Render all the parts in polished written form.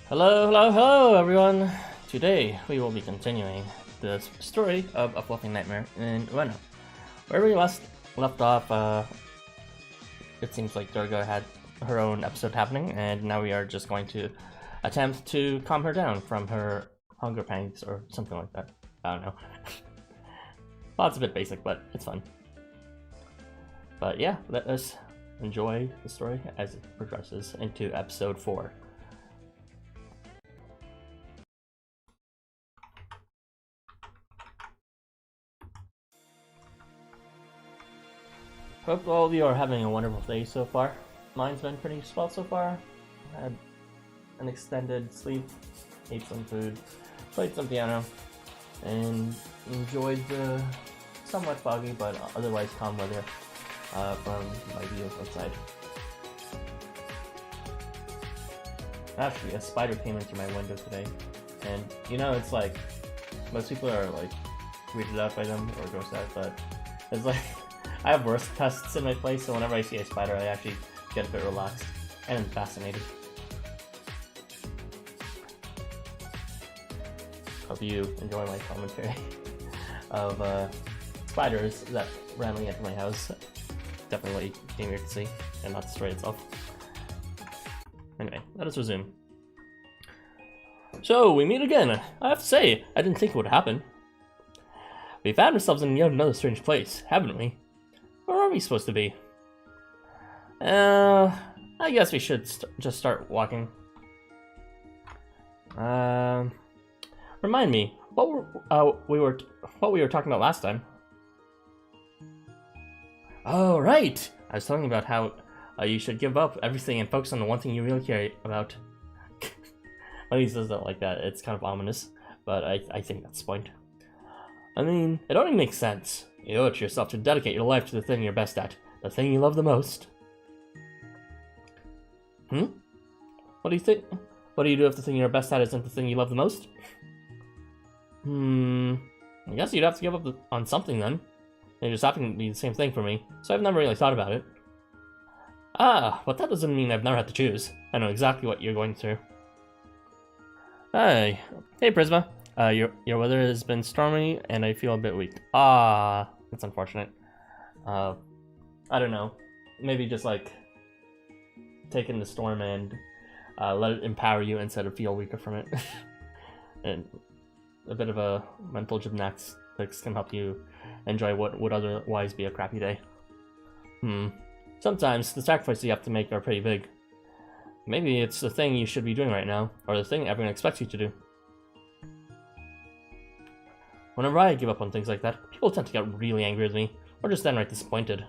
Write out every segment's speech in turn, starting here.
Hello, everyone! Today, we will be continuing the story of A Fluffy Nightmare in Ueno. Where we left off, it seems like Durga had her own episode happening, and now we are just going to attempt to calm her down from her hunger pangs, or something like that. I don't know. Well, it's a bit basic, but it's fun. But yeah, let us enjoy the story as it progresses into episode 4. Hope all of you are having a wonderful day so far. Mine's been pretty swell so far. Had an extended sleep, ate some food, played some piano, and enjoyed the somewhat foggy but otherwise calm weather from my views outside. Actually, a spider came into my window today, and you know, it's like most people are like weirded out by them or grossed out, but it's like I have worse pests in my place, so whenever I see a spider, I actually get a bit relaxed and fascinated. Hope you enjoy my commentary of spiders that randomly enter my house. Definitely came here to see and not destroy itself. Anyway, let us resume. So, we meet again. I have to say, I didn't think it would happen. We found ourselves in yet another strange place, haven't we? Where are we supposed to be? I guess we should just start walking. Remind me, what we were talking about last time? Oh, right! I was talking about how you should give up everything and focus on the one thing you really care about. When he says that like that, it's kind of ominous, but I think that's the point. I mean, it only makes sense. You owe it to yourself to dedicate your life to the thing you're best at, the thing you love the most. What do you think? What do you do if the thing you're best at isn't the thing you love the most? I guess you'd have to give up on something then. It just happened to be the same thing for me, so I've never really thought about it. Ah, but that doesn't mean I've never had to choose. I know exactly what you're going through. Hey Prisma. Your weather has been stormy, and I feel a bit weak. Ah, that's unfortunate. I don't know. Maybe just like take in the storm and let it empower you instead of feel weaker from it. And a bit of a mental gymnastics can help you enjoy what would otherwise be a crappy day. Sometimes the sacrifices you have to make are pretty big. Maybe it's the thing you should be doing right now, or the thing everyone expects you to do. Whenever I give up on things like that, people tend to get really angry with me, or just downright disappointed.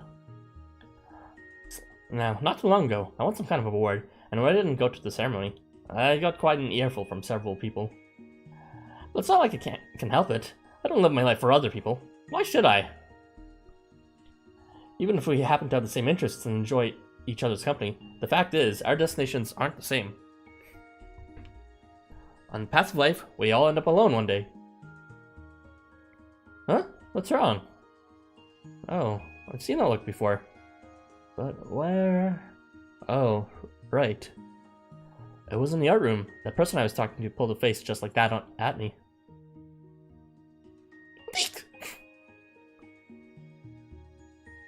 Now, not too long ago, I won some kind of award, and when I didn't go to the ceremony, I got quite an earful from several people. But it's not like I can help it. I don't live my life for other people. Why should I? Even if we happen to have the same interests and enjoy each other's company, the fact is, our destinations aren't the same. On the path of life, we all end up alone one day. Huh? What's wrong? Oh, I've seen that look before. But where? Oh, right. It was in the art room. That person I was talking to pulled a face just like that at me.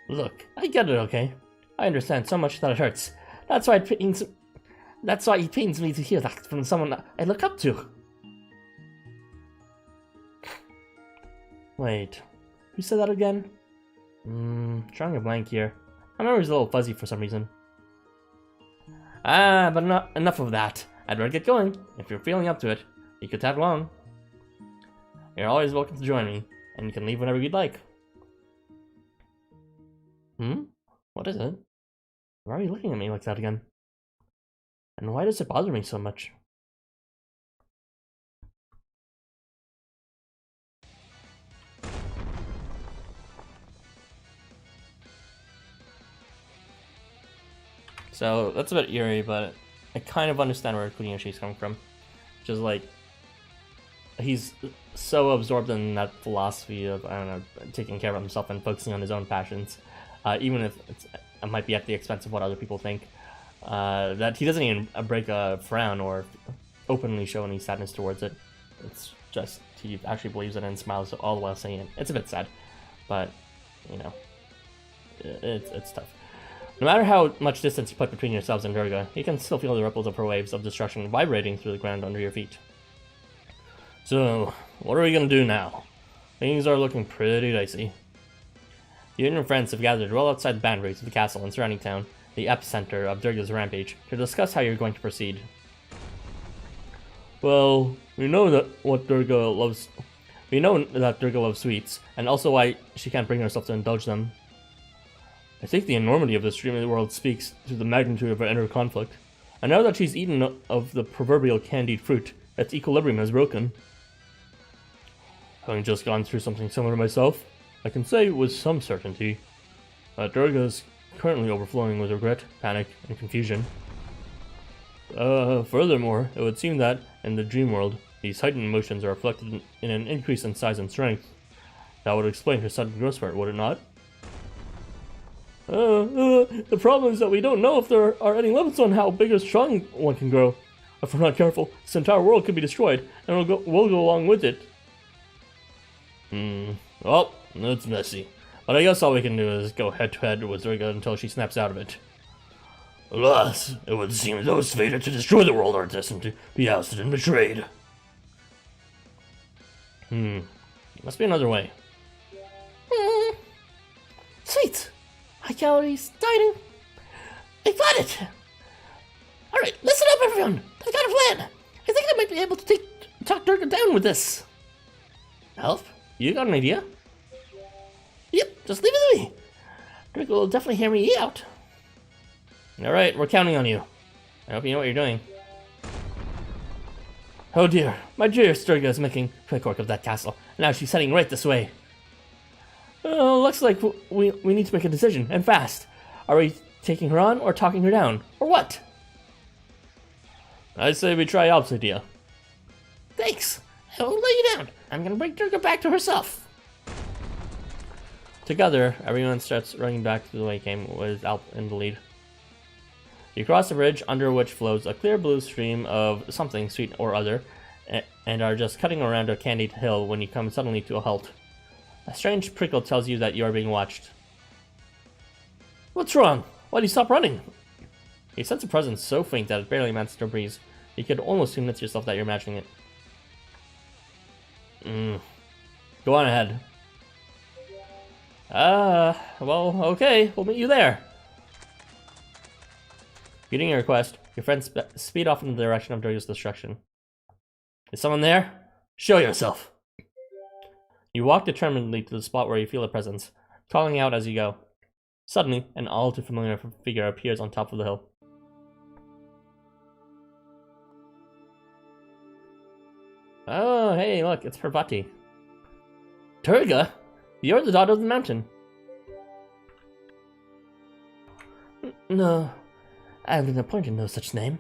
Look, I get it, okay? I understand so much that it hurts. That's why it pains me to hear that from someone I look up to. Wait, who said that again? Drawing a blank here. My memory's a little fuzzy for some reason. But enough of that. I'd better get going. If you're feeling up to it, you could tag along. You're always welcome to join me, and you can leave whenever you'd like. What is it? Why are you looking at me like that again? And why does it bother me so much? So, that's a bit eerie, but I kind of understand where Kuniyoshi's coming from. Which is like, he's so absorbed in that philosophy of, I don't know, taking care of himself and focusing on his own passions. Even if it might be at the expense of what other people think. That he doesn't even break a frown or openly show any sadness towards it. It's just he actually believes it and smiles all the while saying it. It's a bit sad, but you know, it's tough. No matter how much distance you put between yourselves and Durga, you can still feel the ripples of her waves of destruction vibrating through the ground under your feet. So, what are we gonna do now? Things are looking pretty dicey. You and your friends have gathered well outside the boundaries of the castle and surrounding town, the epicenter of Durga's rampage, to discuss how you're going to proceed. Well, we know that Durga loves sweets, and also why she can't bring herself to indulge them. I think the enormity of this dream of the world speaks to the magnitude of her inner conflict, and now that she's eaten of the proverbial candied fruit, its equilibrium is broken. Having just gone through something similar myself, I can say with some certainty that Durga is currently overflowing with regret, panic, and confusion. Furthermore, it would seem that, in the dream world, these heightened emotions are reflected in an increase in size and strength. That would explain her sudden growth spurt, would it not? The problem is that we don't know if there are any limits on how big or strong one can grow. If we're not careful, this entire world could be destroyed, and we'll go along with it. Well, it's messy. But I guess all we can do is go head-to-head with Durga until she snaps out of it. Alas, it would seem those fated to destroy the world are destined to be ousted and betrayed. Must be another way. Sweet! High calories, dieting. I got it! Alright, listen up everyone! I got a plan! I think I might be able to talk Durga down with this. Help? You got an idea? Yep, just leave it to me. Durga will definitely hear me out. Alright, we're counting on you. I hope you know what you're doing. Oh dear, my dearest Durga is making quick work of that castle, and now she's heading right this way. Looks like we need to make a decision, and fast. Are we taking her on, or talking her down, or what? I say we try opposite idea. Thanks, I won't let you down. I'm gonna bring Durga back to herself. Together, everyone starts running back to the way it came, with Alp in the lead. You cross a bridge under which flows a clear blue stream of something sweet or other, and are just cutting around a candied hill when you come suddenly to a halt. A strange prickle tells you that you are being watched. What's wrong? Why do you stop running? You sense a presence so faint that it barely amounts to a breeze. You could almost convince yourself that you're imagining it. Go on ahead. Well, okay, we'll meet you there. Getting your request, your friends speed off in the direction of Durga's destruction. Is someone there? Show yourself! You walk determinedly to the spot where you feel a presence, calling out as you go. Suddenly, an all too familiar figure appears on top of the hill. Oh, hey, look, it's Parvati. Durga? You're the daughter of the mountain. No, I have been appointed no such name.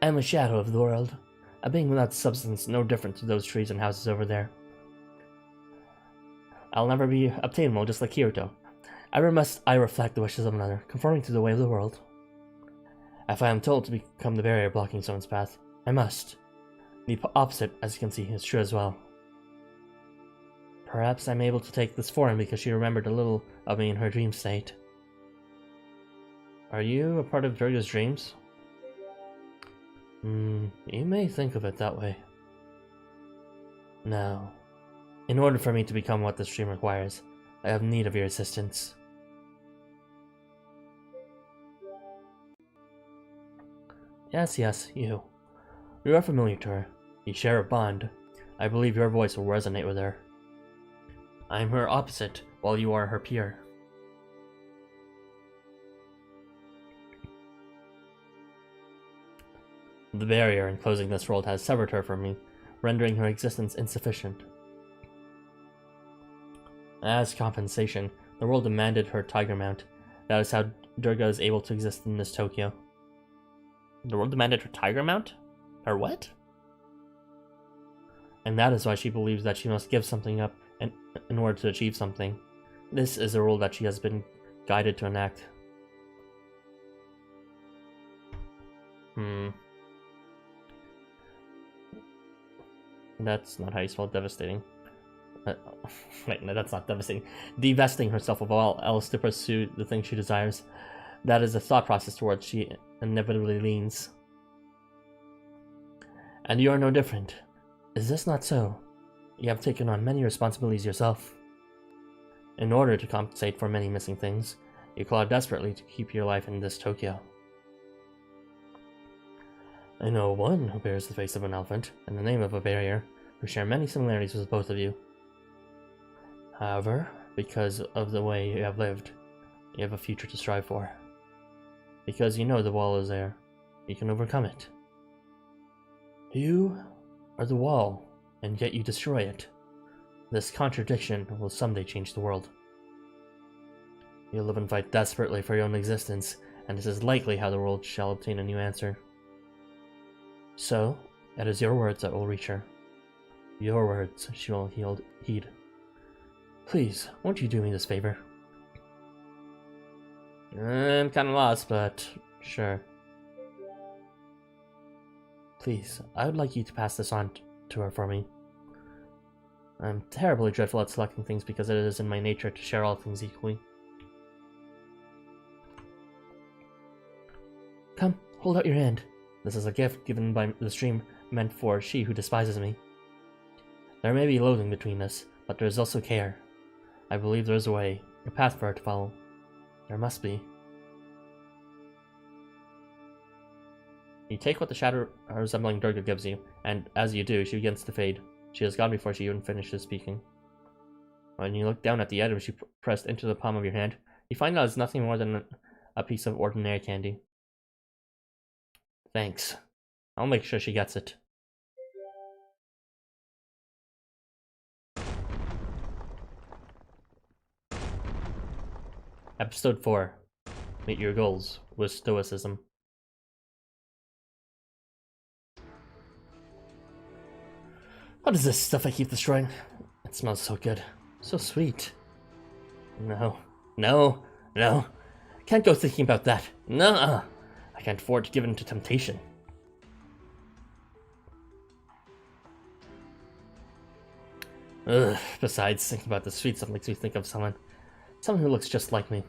I am a shadow of the world, a being without substance, no different to those trees and houses over there. I'll never be obtainable, just like Kirito. Ever must I reflect the wishes of another, conforming to the way of the world. If I am told to become the barrier blocking someone's path, I must. The opposite, as you can see, is true as well. Perhaps I'm able to take this form because she remembered a little of me in her dream state. Are you a part of Durga's dreams? You may think of it that way. Now, in order for me to become what this dream requires, I have need of your assistance. Yes, you. You are familiar to her. You share a bond. I believe your voice will resonate with her. I am her opposite, while you are her peer. The barrier enclosing this world has severed her from me, rendering her existence insufficient. As compensation, the world demanded her tiger mount. That is how Durga is able to exist in this Tokyo. The world demanded her tiger mount? Her what? And that is why she believes that she must give something up in order to achieve something. This is a rule that she has been guided to enact. That's not how you spell devastating. Wait, no, that's not devastating. Divesting herself of all else to pursue the thing she desires. That is the thought process towards she inevitably leans. And you are no different. Is this not so? You have taken on many responsibilities yourself. In order to compensate for many missing things, you claw desperately to keep your life in this Tokyo. I know one who bears the face of an elephant and the name of a barrier, who share many similarities with both of you. However, because of the way you have lived, you have a future to strive for. Because you know the wall is there, you can overcome it. You are the wall, and yet you destroy it. This contradiction will someday change the world. You live and fight desperately for your own existence, and this is likely how the world shall obtain a new answer. So, it is your words that will reach her. Your words she will heed. Please, won't you do me this favor? I'm kinda lost, but sure. Please, I would like you to pass this on to her for me. I'm terribly dreadful at selecting things because it is in my nature to share all things equally. Come, hold out your hand. This is a gift given by the stream, meant for she who despises me. There may be loathing between us, but there is also care. I believe there is a way, a path for her to follow. There must be. You take what the shadow resembling Durga gives you, and as you do, she begins to fade. She is gone before she even finishes speaking. When you look down at the item she pressed into the palm of your hand, you find out it's nothing more than a piece of ordinary candy. Thanks. I'll make sure she gets it. Episode 4. Meet your goals with Stoicism. What is this stuff I keep destroying? It smells so good. So sweet. No. No. No. Can't go thinking about that. No. I can't afford to give in to temptation. Ugh. Besides, thinking about the sweet stuff makes me think of someone who looks just like me.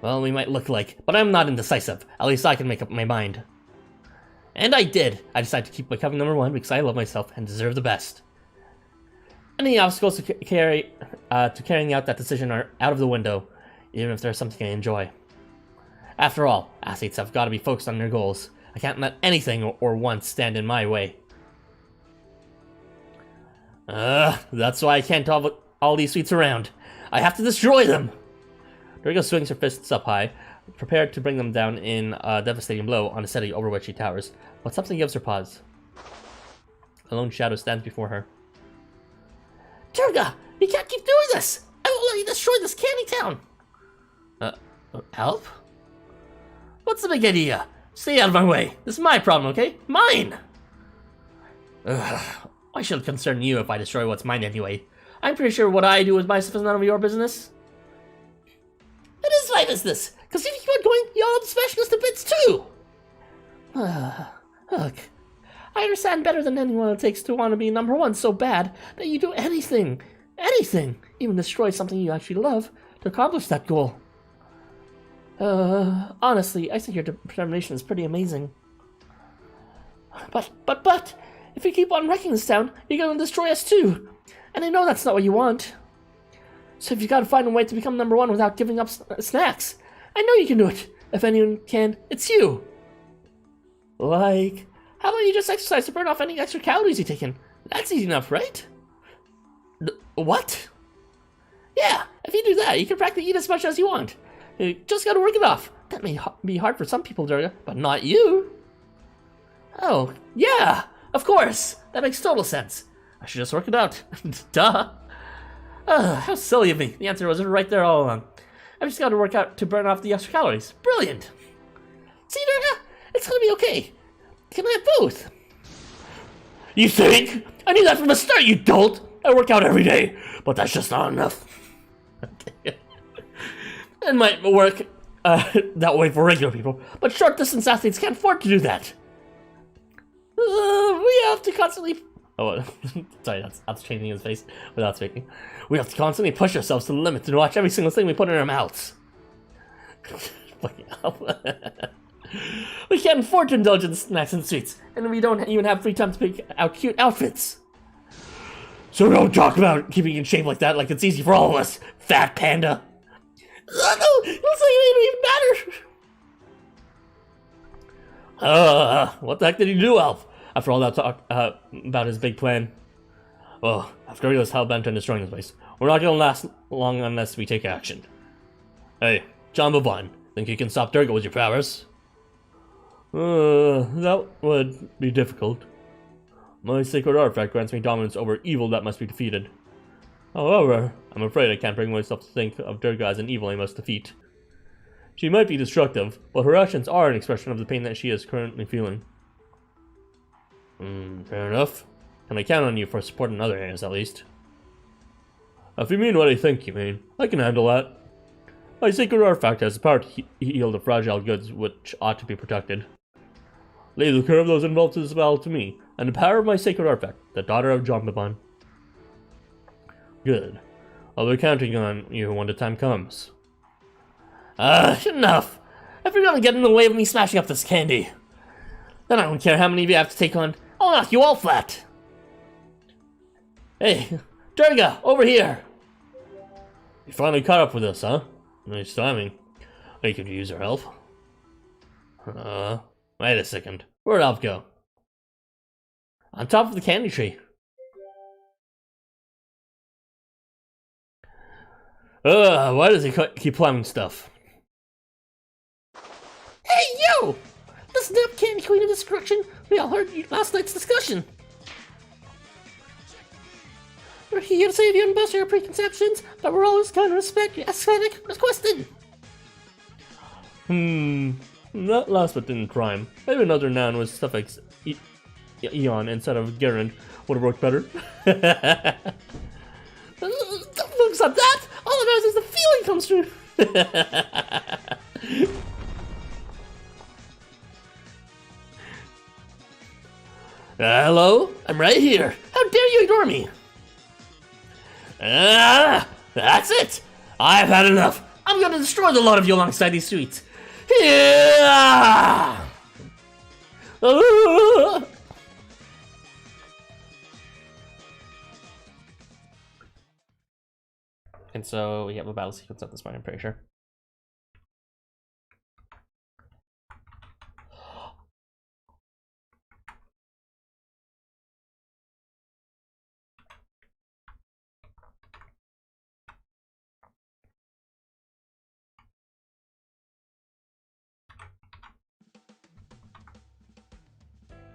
Well, we might look like, but I'm not indecisive. At least I can make up my mind. And I did. I decided to keep becoming number 1 because I love myself and deserve the best. Any obstacles to carrying out that decision are out of the window, even if there's something I enjoy. After all, athletes have got to be focused on their goals. I can't let anything or once stand in my way. That's why I can't have all these sweets around. I have to destroy them! Durga swings her fists up high, prepared to bring them down in a devastating blow on a city over which she towers, but something gives her pause. A lone shadow stands before her. Durga! You can't keep doing this! I won't let you destroy this candy town! Help? What's the big idea? Stay out of my way. This is my problem, okay? Mine! Why should it concern you if I destroy what's mine anyway? I'm pretty sure what I do with myself is none of your business. It is my business! Because if you keep on going, you'll smash us to bits too! Look, I understand better than anyone it takes to want to be number 1 so bad that you do anything, even destroy something you actually love, to accomplish that goal. Honestly, I think your determination is pretty amazing. But, if you keep on wrecking this town, you're gonna destroy us too! And I know that's not what you want. So if you gotta find a way to become number 1 without giving up snacks, I know you can do it. If anyone can, it's you. Like, how about you just exercise to burn off any extra calories you've taken? That's easy enough, right? What? Yeah, if you do that, you can practically eat as much as you want. You just gotta work it off. That may be hard for some people, Durga, but not you. Oh, yeah, of course. That makes total sense. I should just work it out. Duh. How silly of me. The answer was right there all along. I've just got to work out to burn off the extra calories. Brilliant. See, Durga? It's gonna be okay. Can I have both? You think? I knew that from the start, you dolt. I work out every day, but that's just not enough. Okay. It might work that way for regular people, but short-distance athletes can't afford to do that. We have to constantly Oh, sorry, that's changing his face without speaking. We have to constantly push ourselves to the limit and watch every single thing we put in our mouths. Fucking hell. We can't afford to indulge in snacks and sweets, and we don't even have free time to pick out cute outfits. So don't talk about keeping in shape like that like it's easy for all of us, fat panda. Oh, no, looks like it didn't even matter. What the heck did he do, Elf? After all that talk about his big plan. Well, after he was hell-bent on destroying this place, we're not gonna last long unless we take action. Hey, John Bobon, think you can stop Durga with your powers? That would be difficult. My sacred artifact grants me dominance over evil that must be defeated. However, I'm afraid I can't bring myself to think of Durga as an evil I must defeat. She might be destructive, but her actions are an expression of the pain that she is currently feeling. Fair enough. Can I count on you for support in other areas, at least? If you mean what I think you mean, I can handle that. My sacred artifact has the power to heal the fragile goods which ought to be protected. Leave the care of those involved to spell to me, and the power of my sacred artifact, the daughter of Jombaban. Good. I'll be counting on you when the time comes. Enough! If you're gonna get in the way of me smashing up this candy, then I don't care how many of you have to take on. I'll knock you all flat! Hey, Durga, over here! You finally caught up with us, huh? Nice timing. I could use your help. Wait a second. Where'd Alf go? On top of the candy tree. Why does he keep climbing stuff? Hey, you! Listen up, Candy Queen of Destruction. We all heard last night's discussion. We're here to save you and bust your preconceptions, but we're always going to respect your aesthetic requested. That last bit didn't rhyme. Maybe another noun with suffix eon instead of Garen would have worked better. Don't focus on that! All that matters is the feeling comes through! Hello? I'm right here. How dare you ignore me? That's it! I've had enough. I'm gonna destroy the lot of you alongside these streets. Yeah! And so we have a battle sequence at this point, I'm pretty sure.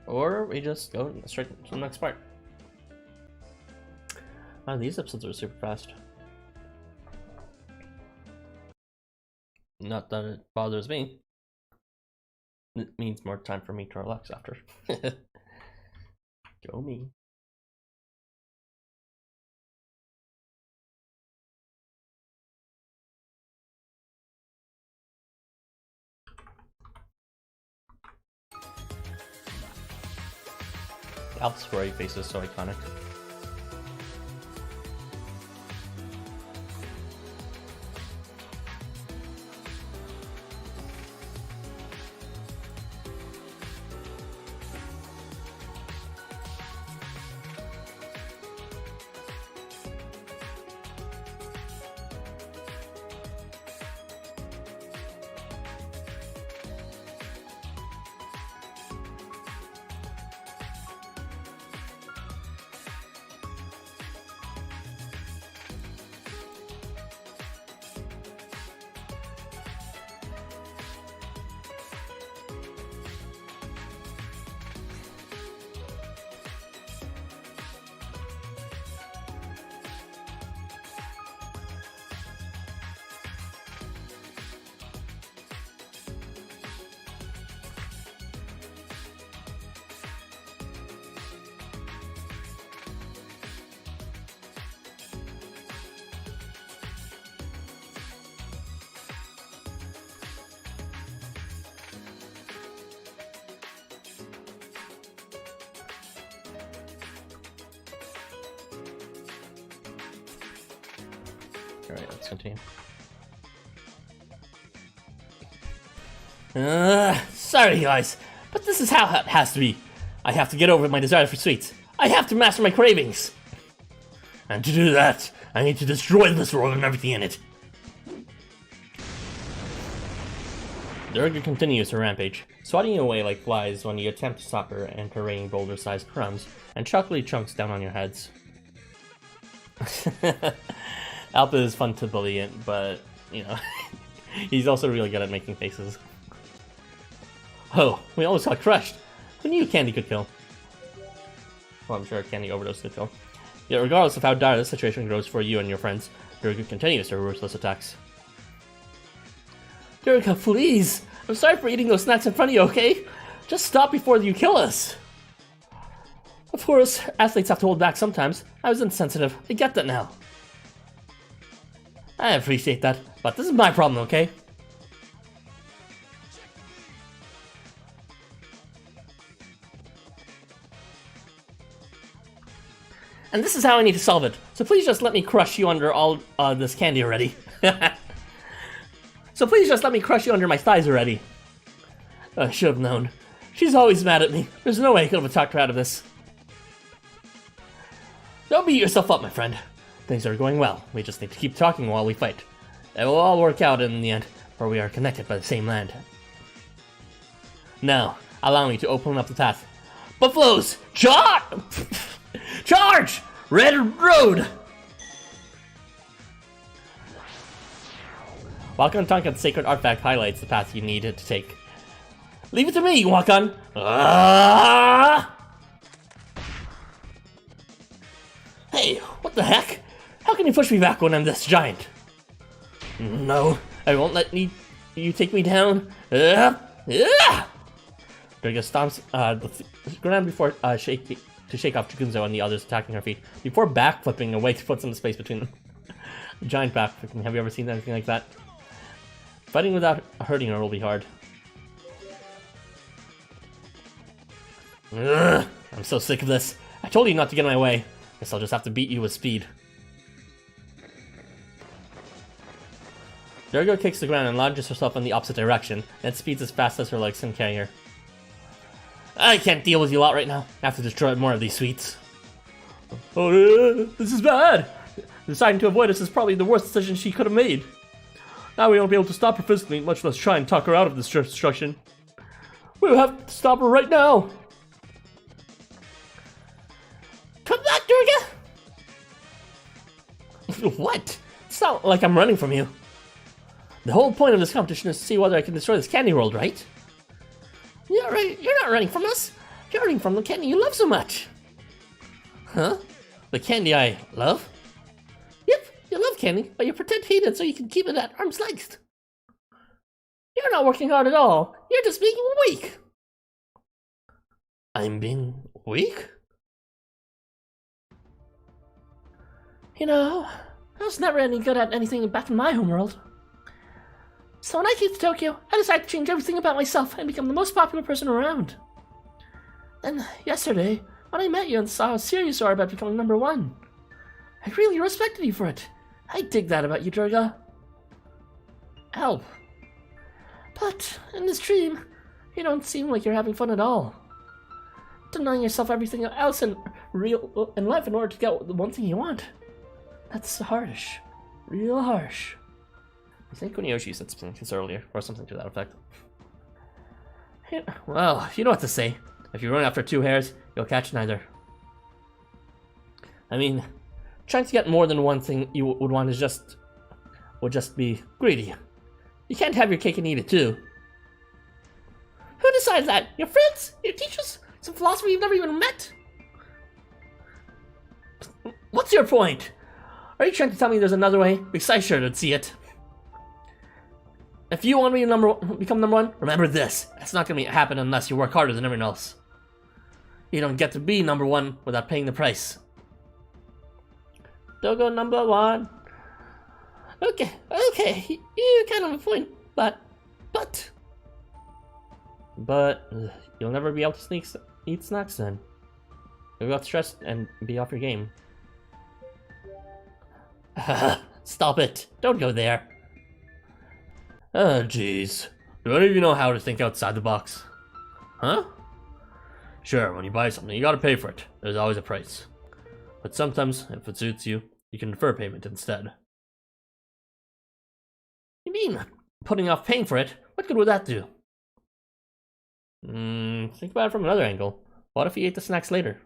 Or we just go straight to the next part. Wow, these episodes are super fast. Not that it bothers me. It means more time for me to relax after. Go me. Alp's furry face is so iconic. Alright, let's continue. Sorry guys, but this is how it has to be. I have to get over my desire for sweets. I have to master my cravings. And to do that, I need to destroy this world and everything in it. Durga continues her rampage, swatting you away like flies when you attempt to stop her and her raining boulder-sized crumbs and chocolatey chunks down on your heads. Alpha is fun to bully in, but, you know, he's also really good at making faces. Oh, we almost got crushed. Who knew candy could kill? Well, I'm sure candy overdose could kill. Yet regardless of how dire the situation grows for you and your friends, Durga continues her ruthless attacks. Durga, please! I'm sorry for eating those snacks in front of you, okay? Just stop before you kill us! Of course, athletes have to hold back sometimes. I was insensitive. I get that now. I appreciate that, but this is my problem, okay? And this is how I need to solve it. So please just let me crush you under all this candy already. So please just let me crush you under my thighs already. I should have known. She's always mad at me. There's no way I could have talked her out of this. Don't beat yourself up, my friend. Things are going well. We just need to keep talking while we fight. It will all work out in the end, for we are connected by the same land. Now, allow me to open up the path. Buffaloes! Charge! Charge! Red Road! Wakan Tonkan's sacred artifact highlights the path you need to take. Leave it to me, Wakan! Hey, what the heck? How can you push me back when I'm this giant? No, I won't let you take me down. Durga stomps the ground before to shake off Jukunzo and the others attacking her feet, before backflipping away to put some space between them. Giant backflipping, have you ever seen anything like that? Fighting without hurting her will be hard. I'm so sick of this. I told you not to get in my way. Guess I'll just have to beat you with speed. Durga kicks the ground and launches herself in the opposite direction, and speeds as fast as her legs can carry her. I can't deal with you lot right now. I have to destroy more of these sweets. Oh, this is bad! Deciding to avoid us is probably the worst decision she could have made. Now we won't be able to stop her physically, much less try and talk her out of this destruction. We'll have to stop her right now! Come back, Durga! What? It's not like I'm running from you. The whole point of this competition is to see whether I can destroy this candy world, right? Yeah, right. You're not running from us. You're running from the candy you love so much. Huh? The candy I love? Yep, you love candy, but you pretend to hate it so you can keep it at arm's length. You're not working hard at all. You're just being weak. I'm being weak? You know, I was never any good at anything back in my homeworld. So when I came to Tokyo, I decided to change everything about myself and become the most popular person around. Then, yesterday, when I met you and saw how serious you are about becoming #1, I really respected you for it. I dig that about you, Durga. Help. But, in this dream, you don't seem like you're having fun at all. Denying yourself everything else in life in order to get the one thing you want. That's harsh. Real harsh. I think Kuniyoshi said something like this earlier, or something to that effect. Well, you know what to say. If you run after 2 hares, you'll catch neither. I mean, trying to get more than one thing you would want is would just be greedy. You can't have your cake and eat it too. Who decides that? Your friends? Your teachers? Some philosopher you've never even met? What's your point? Are you trying to tell me there's another way? Because I sure did see it. If you want me to become #1, remember this. It's not going to happen unless you work harder than everyone else. You don't get to be #1 without paying the price. Don't go #1. Okay, you kind of have a point, but you'll never be able to eat snacks then. You'll be stressed and be off your game. Stop it. Don't go there. Jeez. Do any of you know how to think outside the box? Huh? Sure, when you buy something, you gotta pay for it. There's always a price. But sometimes, if it suits you, you can defer payment instead. You mean putting off paying for it? What good would that do? Think about it from another angle. What if you ate the snacks later?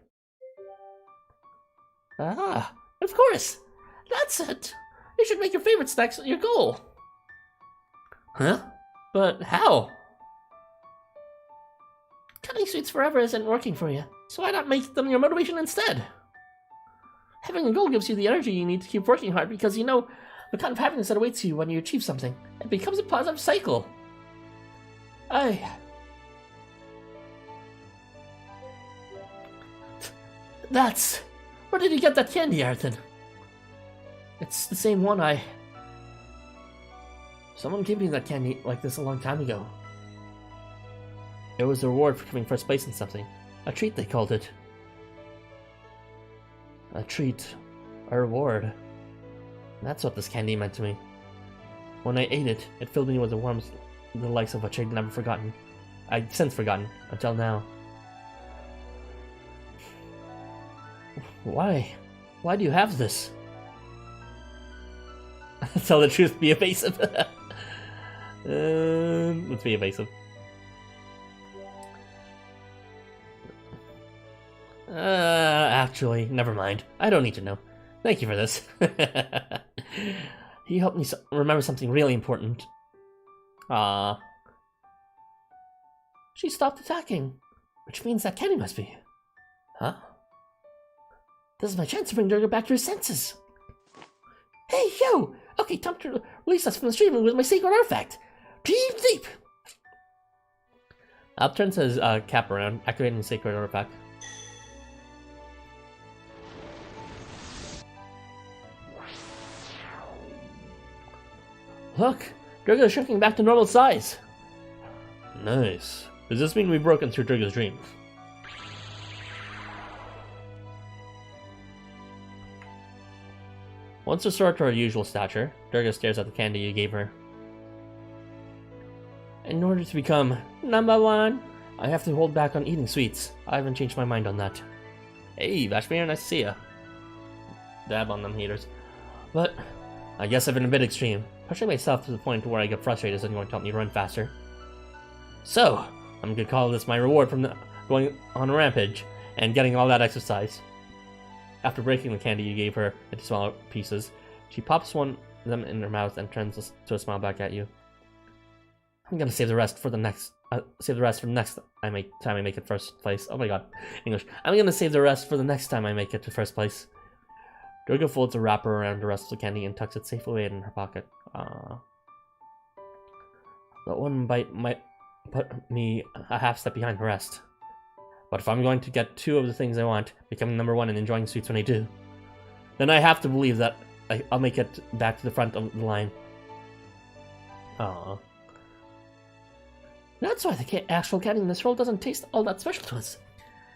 Ah, of course! That's it! You should make your favorite snacks your goal! Huh? But how? Cutting sweets forever isn't working for you, so why not make them your motivation instead? Having a goal gives you the energy you need to keep working hard because you know the kind of happiness that awaits you when you achieve something. It becomes a positive cycle. That's... Where did you get that candy, Arthur? It's the same one Someone gave me that candy like this a long time ago. It was a reward for coming first place in something. A treat, they called it. A treat. A reward. That's what this candy meant to me. When I ate it, it filled me with the warmth, the likes of which I'd never forgotten. I'd since forgotten, until now. Why? Why do you have this? Tell the truth, be evasive. Let's be evasive. Actually, never mind. I don't need to know. Thank you for this. You helped me remember something really important. She stopped attacking, which means that Kenny must be. Huh? This is my chance to bring Durga back to her senses. Hey, yo! Okay, time to release us from the stream with my sacred artifact. Deep, deep! I'll turn his cap around, activating the sacred artifact. Look! Durga is shrinking back to normal size! Nice. Does this mean we've broken through Durga's dreams? Once restored to her usual stature, Durga stares at the candy you gave her. In order to become #1, I have to hold back on eating sweets. I haven't changed my mind on that. Hey, Vashmir, nice to see ya. Dab on them haters. But I guess I've been a bit extreme. Pushing myself to the point where I get frustrated isn't going to help me run faster. So, I'm gonna call this my reward from going on a rampage and getting all that exercise. After breaking the candy you gave her into smaller pieces, she pops one of them in her mouth and turns to a smile back at you. I'm gonna save the rest for the next. Time I make it first place. Oh my god, English. I'm gonna save the rest for the next time I make it to first place. Durga folds a wrapper around the rest of the candy and tucks it safely away in her pocket. But one bite might put me a half step behind the rest. But if I'm going to get 2 of the things I want, becoming #1 and enjoying sweets when I do, then I have to believe that I'll make it back to the front of the line. Aww. That's why the actual candy in this roll doesn't taste all that special to us.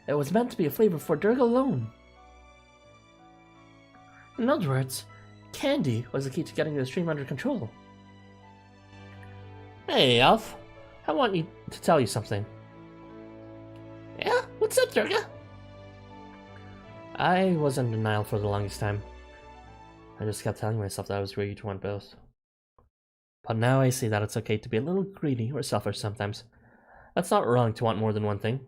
It was meant to be a flavor for Durga alone. In other words, candy was the key to getting the stream under control. Hey, Alf. I want you to tell you something. Yeah? What's up, Durga? I was in denial for the longest time. I just kept telling myself that I was greedy to want both. But now I see that it's okay to be a little greedy or selfish sometimes. That's not wrong to want more than one thing.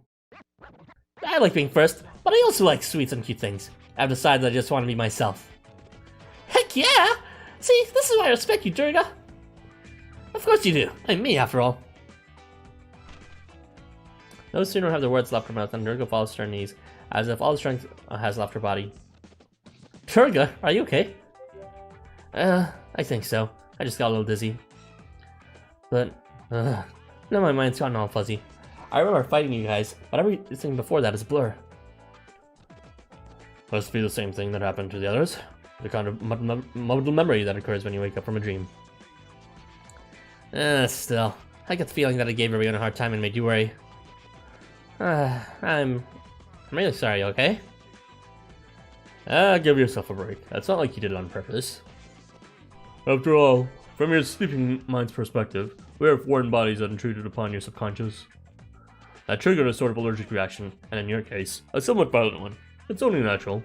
I like being first, but I also like sweets and cute things. I've decided that I just want to be myself. Heck yeah! See, this is why I respect you, Durga. Of course you do. I'm me, after all. No sooner have the words left her mouth than Durga falls to her knees, as if all the strength has left her body. Durga, are you okay? I think so. I just got a little dizzy. But, now my mind's gotten all fuzzy. I remember fighting you guys, but everything before that is a blur. Must be the same thing that happened to the others. The kind of muddled memory that occurs when you wake up from a dream. Still, I get the feeling that I gave everyone a hard time and made you worry. I'm really sorry, okay? Give yourself a break. It's not like you did it on purpose. After all, from your sleeping mind's perspective, we are foreign bodies that intruded upon your subconscious. That triggered a sort of allergic reaction, and in your case, a somewhat violent one. It's only natural.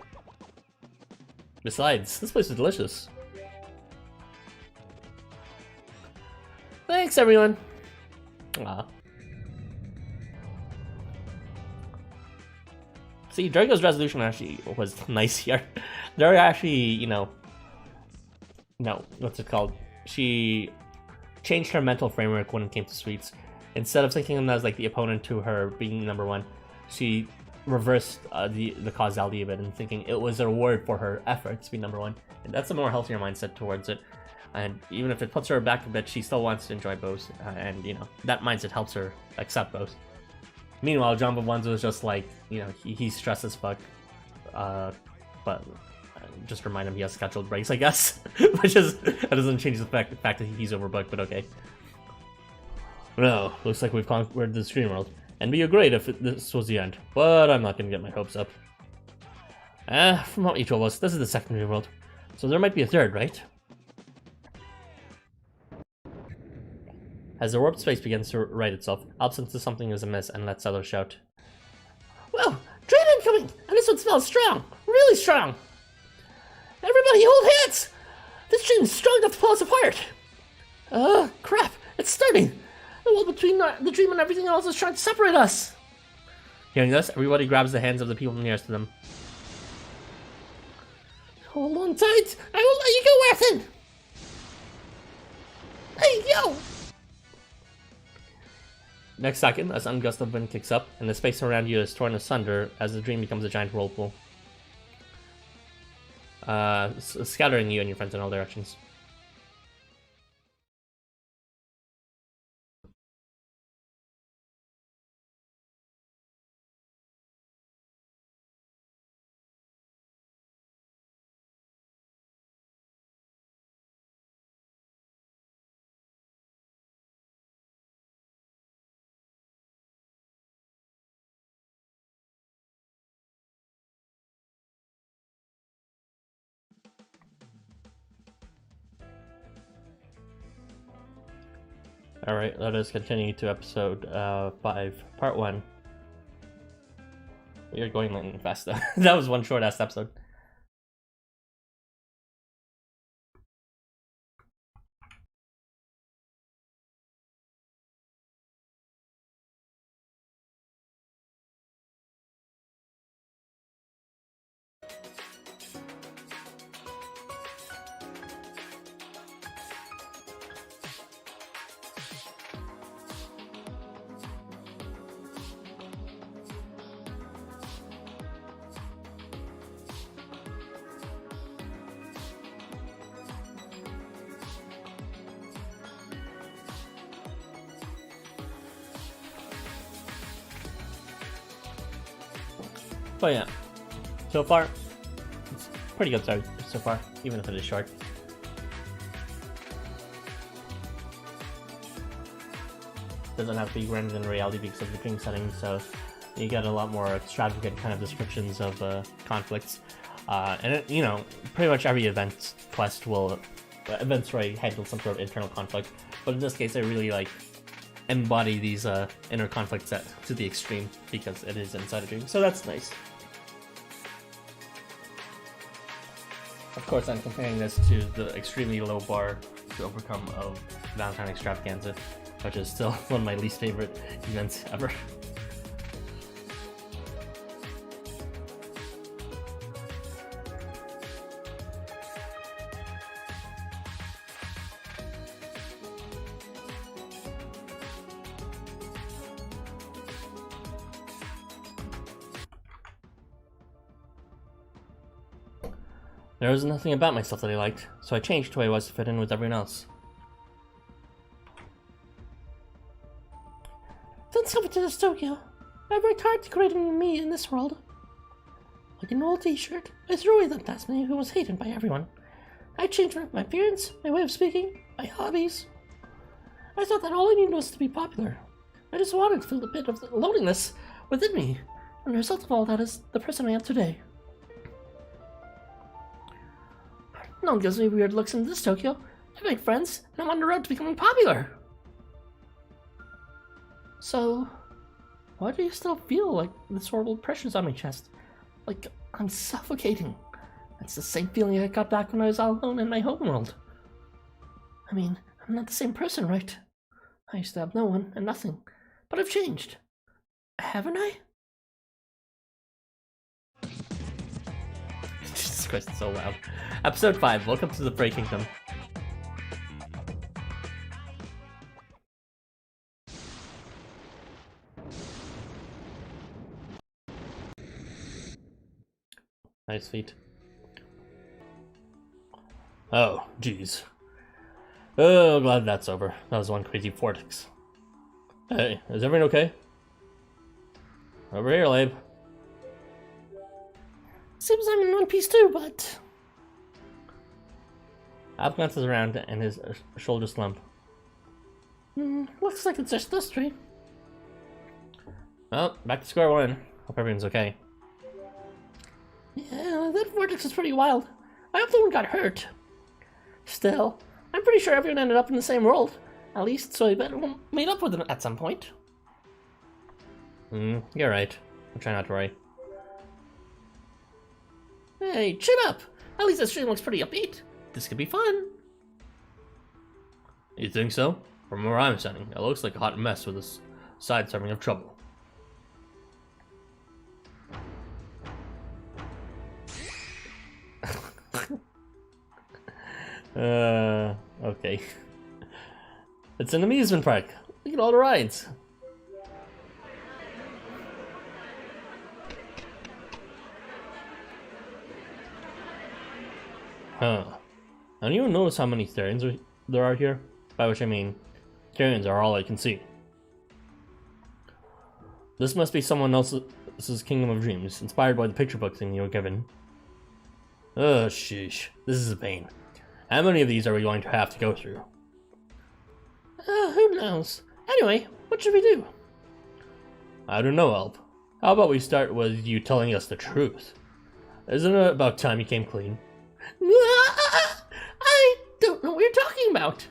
Besides, this place is delicious. Thanks, everyone. Aw. See, Drago's resolution actually was nice here. They're actually, you know, what's it called? She changed her mental framework when it came to sweets. Instead of thinking of them as like the opponent to her being number one, she reversed the causality of it and thinking it was a reward for her effort to be number one. And that's a more healthier mindset towards it. And even if it puts her back a bit, she still wants to enjoy both. And, you know, that mindset helps her accept both. Meanwhile, John Bobanzo is just like, you know, he's stressed as fuck. But just remind him he has scheduled breaks, I guess. Which is, that doesn't change the fact that he's overbooked, but okay. No, looks like we've conquered the stream world. And be great if this was the end, but I'm not gonna get my hopes up. From what you told us, this is the secondary world. So there might be a third, right? As the warped space begins to right itself, Alp senses something is amiss and lets others shout. Whoa! Drain incoming! And this one smells strong! Really strong! Everybody hold hands! This dream's strong enough to pull us apart! Crap! It's starting! The wall between the dream and everything else is trying to separate us! Hearing this, everybody grabs the hands of the people nearest to them. Hold on tight! I won't let you go, Arthur! Hey, yo! Next second, a sudden gust of wind kicks up, and the space around you is torn asunder as the dream becomes a giant whirlpool. Scattering you and your friends in all directions. Alright, let us continue to episode 5, part 1. We are going lightning fast though. That was one short-ass episode. But yeah, so far, it's pretty good start so far, even if it is short. Doesn't have to be grounded in reality because of the dream setting, so you get a lot more extravagant kind of descriptions of conflicts. And it, you know, pretty much every event quest will, event story handle some sort of internal conflict, but in this case they really like embody these inner conflicts to the extreme because it is inside a dream, so that's nice. Of course, I'm comparing this to the extremely low bar to overcome of Valentine Extravaganza, which is still one of my least favorite events ever. There was nothing about myself that I liked, so I changed who I was to fit in with everyone else. Don't tell me to this, Tokyo. I worked hard to create a new me in this world. Like an old t-shirt, I threw away that past me who was hated by everyone. I changed my appearance, my way of speaking, my hobbies. I thought that all I needed was to be popular. I just wanted to feel a bit of the loneliness within me, and the result of all that is the person I am today. No one gives me weird looks in this, Tokyo. I made friends, and I'm on the road to becoming popular. So, why do you still feel like this horrible pressure's on my chest? Like I'm suffocating. That's the same feeling I got back when I was all alone in my homeworld. I mean, I'm not the same person, right? I used to have no one and nothing, but I've changed. Haven't I? Jesus Christ, it's so loud. Episode 5, welcome to the Furry Kingdom. Nice feet. Oh, jeez. Oh, glad that's over. That was one crazy vortex. Hey, is everyone okay? Over here, Labe. Seems I'm in one piece too, but... Al glances around and his shoulders slump. Looks like it's just this tree. Well, back to square one. Hope everyone's okay. Yeah, that vortex is pretty wild. I hope no one got hurt. Still, I'm pretty sure everyone ended up in the same world. At least, so I bet we'll meet up with them at some point. You're right. I'll try not to worry. Hey, chin up! At least this stream looks pretty upbeat. This could be fun. You think so? From where I'm standing, it looks like a hot mess with a side serving of trouble. Okay. It's an amusement park. Look at all the rides. Huh. Anyone notice how many Therians there are here? By which I mean, Therians are all I can see. This must be someone else's Kingdom of Dreams, inspired by the picture book thing you were given. Oh, sheesh. This is a pain. How many of these are we going to have to go through? Who knows? Anyway, what should we do? I don't know, Alp. How about we start with you telling us the truth? Isn't it about time you came clean? I don't know what you're talking about.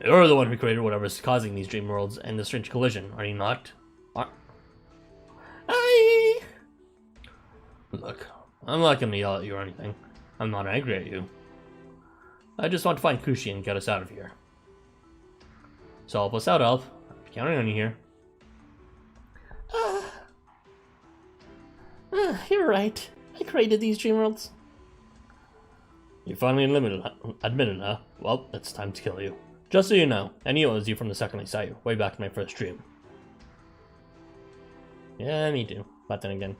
You're the one who created whatever's causing these dream worlds and the strange collision, are you not? Look, I'm not gonna yell at you or anything. I'm not angry at you. I just want to find Kushi and get us out of here. So help us out, Elf. I'm counting on you here. You're right. I created these dream worlds. You finally admitted, huh? Well, it's time to kill you. Just so you know, I knew it was you from the second I saw you, way back in my first dream. Yeah, me too. But then again...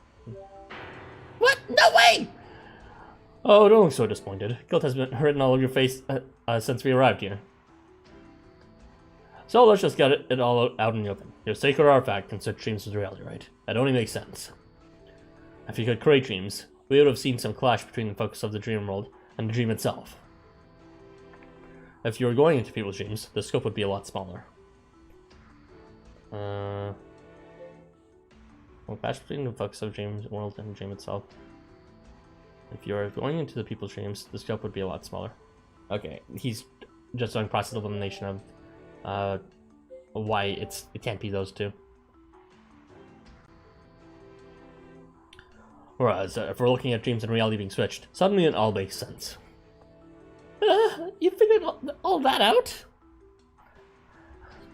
What? No way! Oh, don't look so disappointed. Guilt has been written all over your face since we arrived here. So let's just get it all out in the open. Your sacred artifact can switch dreams with reality, right? That only makes sense. If you could create dreams, we would have seen some clash between the focus of the dream world and the dream itself. If you were going into people's dreams, the scope would be a lot smaller. Well, clash between the focus of the dream world and the dream itself. If you're going into the people's dreams, the scope would be a lot smaller. Okay, he's just doing process of elimination of why it can't be those two. Whereas, if we're looking at dreams and reality being switched, suddenly it all makes sense. You figured all that out?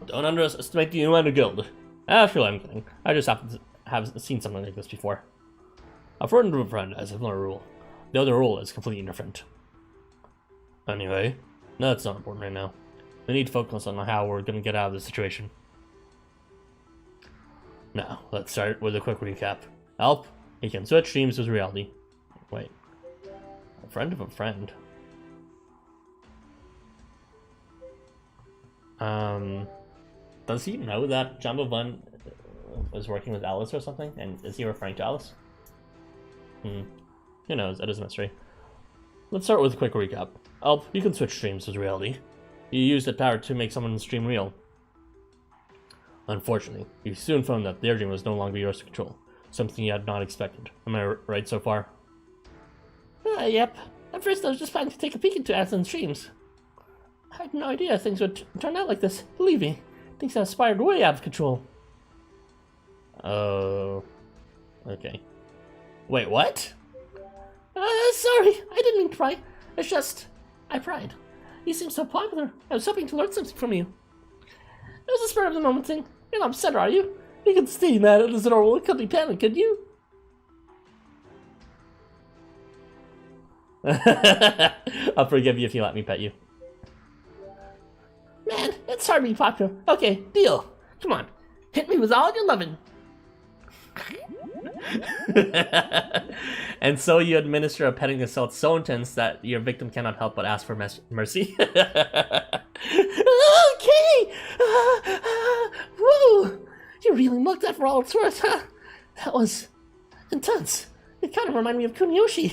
Don't underestimate the Ueno Guild. Actually, I'm kidding. I just happen to have seen something like this before. A friend of a friend has another rule. The other rule is completely different. Anyway, that's not important right now. We need to focus on how we're going to get out of this situation. Now, let's start with a quick recap. Alp, he can switch dreams with reality. Wait. A friend of a friend? Does he know that Jumbo Bun was working with Alice or something? And is he referring to Alice? Who knows, it is a mystery. Let's start with a quick recap. Alp, you can switch dreams with reality. You used that power to make someone's dream real. Unfortunately, you soon found that their dream was no longer yours to control. Something you had not expected. Am I right so far? Yep. At first, I was just planning to take a peek into Aslan's dreams. I had no idea things would turn out like this. Believe me, things have spiraled way out of control. Oh. Okay. Wait, what? Sorry, I didn't mean to pry. It's just, I pried. You seem so popular. I was hoping to learn something from you. It was a spur of the moment thing. You're not upset, are you? You can stay mad at this normal company panic, could you? I'll forgive you if you let me pet you. Man, it's hard to be popular. Okay, deal. Come on, hit me with all your lovin'. And so you administer a petting assault so intense that your victim cannot help but ask for mercy. Okay! Whoa! You really milked that for all it's worth, huh? That was intense. It kind of reminded me of Kunioshi.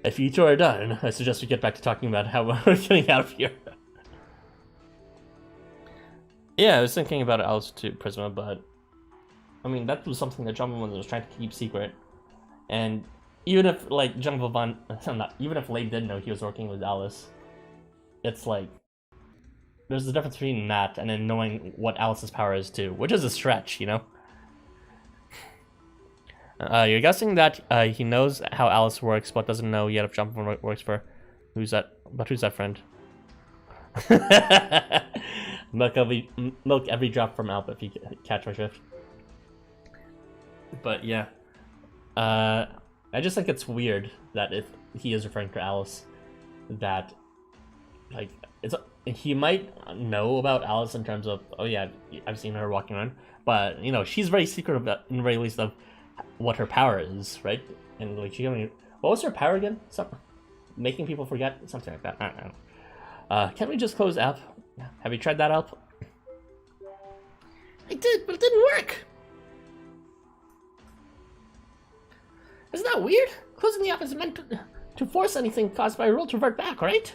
If you two are done, I suggest we get back to talking about how we're getting out of here. Yeah, I was thinking about Alice to Prisma, but I mean that was something that Jungle was trying to keep secret. And even if like Jungle Von, even if Lane didn't know he was working with Alice, it's like there's a difference between that and then knowing what Alice's power is too, which is a stretch, you know. You're guessing that he knows how Alice works, but doesn't know yet if Jungle works for. Who's that? But who's that friend? Milk every drop from Alp if you catch my drift. But yeah, I just think it's weird that if he is referring to Alice, that like he might know about Alice in terms of, oh yeah, I've seen her walking around, but you know she's very secret about, in the very least, of what her power is, right? And like she only, what was her power again? Making people forget, something like that. I don't know. Can't we just close Alp? Have you tried that, Alp? I did, but it didn't work. Isn't that weird? Closing the app isn't meant to force anything caused by a rule to revert back, right?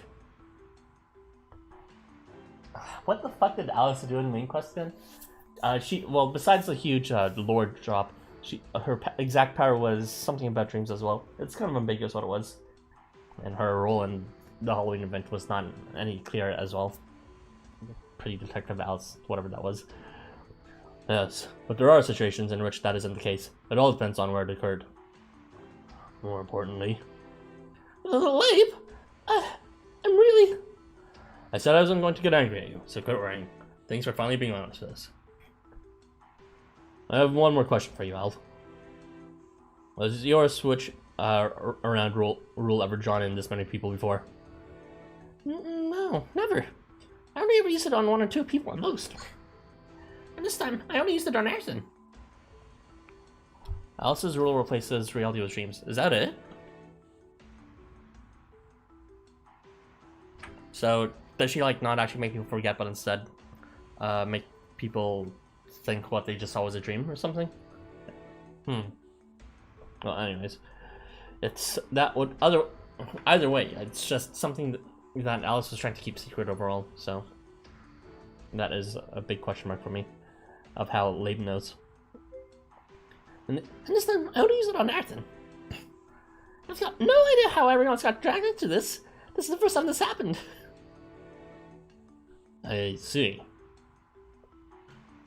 What the fuck did Alice do in the main quest then? Well, besides the huge lore drop, her exact power was something about dreams as well. It's kind of ambiguous what it was. And her role in the Halloween event was not any clear as well. Pretty Detective Alice, whatever that was. Yes, but there are situations in which that isn't the case. It all depends on where it occurred. More importantly... Labe! I'm really... I said I wasn't going to get angry at you, so quit worrying. Thanks for finally being honest with us. I have one more question for you, Alf. Was your switch around rule ever drawn in this many people before? No, never. I only ever used it on one or two people at most. And this time, I only used it on Ayrton. Alice's rule replaces reality with dreams. Is that it? So, does she like not actually make people forget, but instead make people think what they just saw was a dream or something? Well, anyways, it's that would either way, it's just something that Alice was trying to keep secret overall. So that is a big question mark for me of how Laban knows. And this time, I only use it on Ayrton. I've got no idea how everyone's got dragged into this. This is the first time this happened. I see.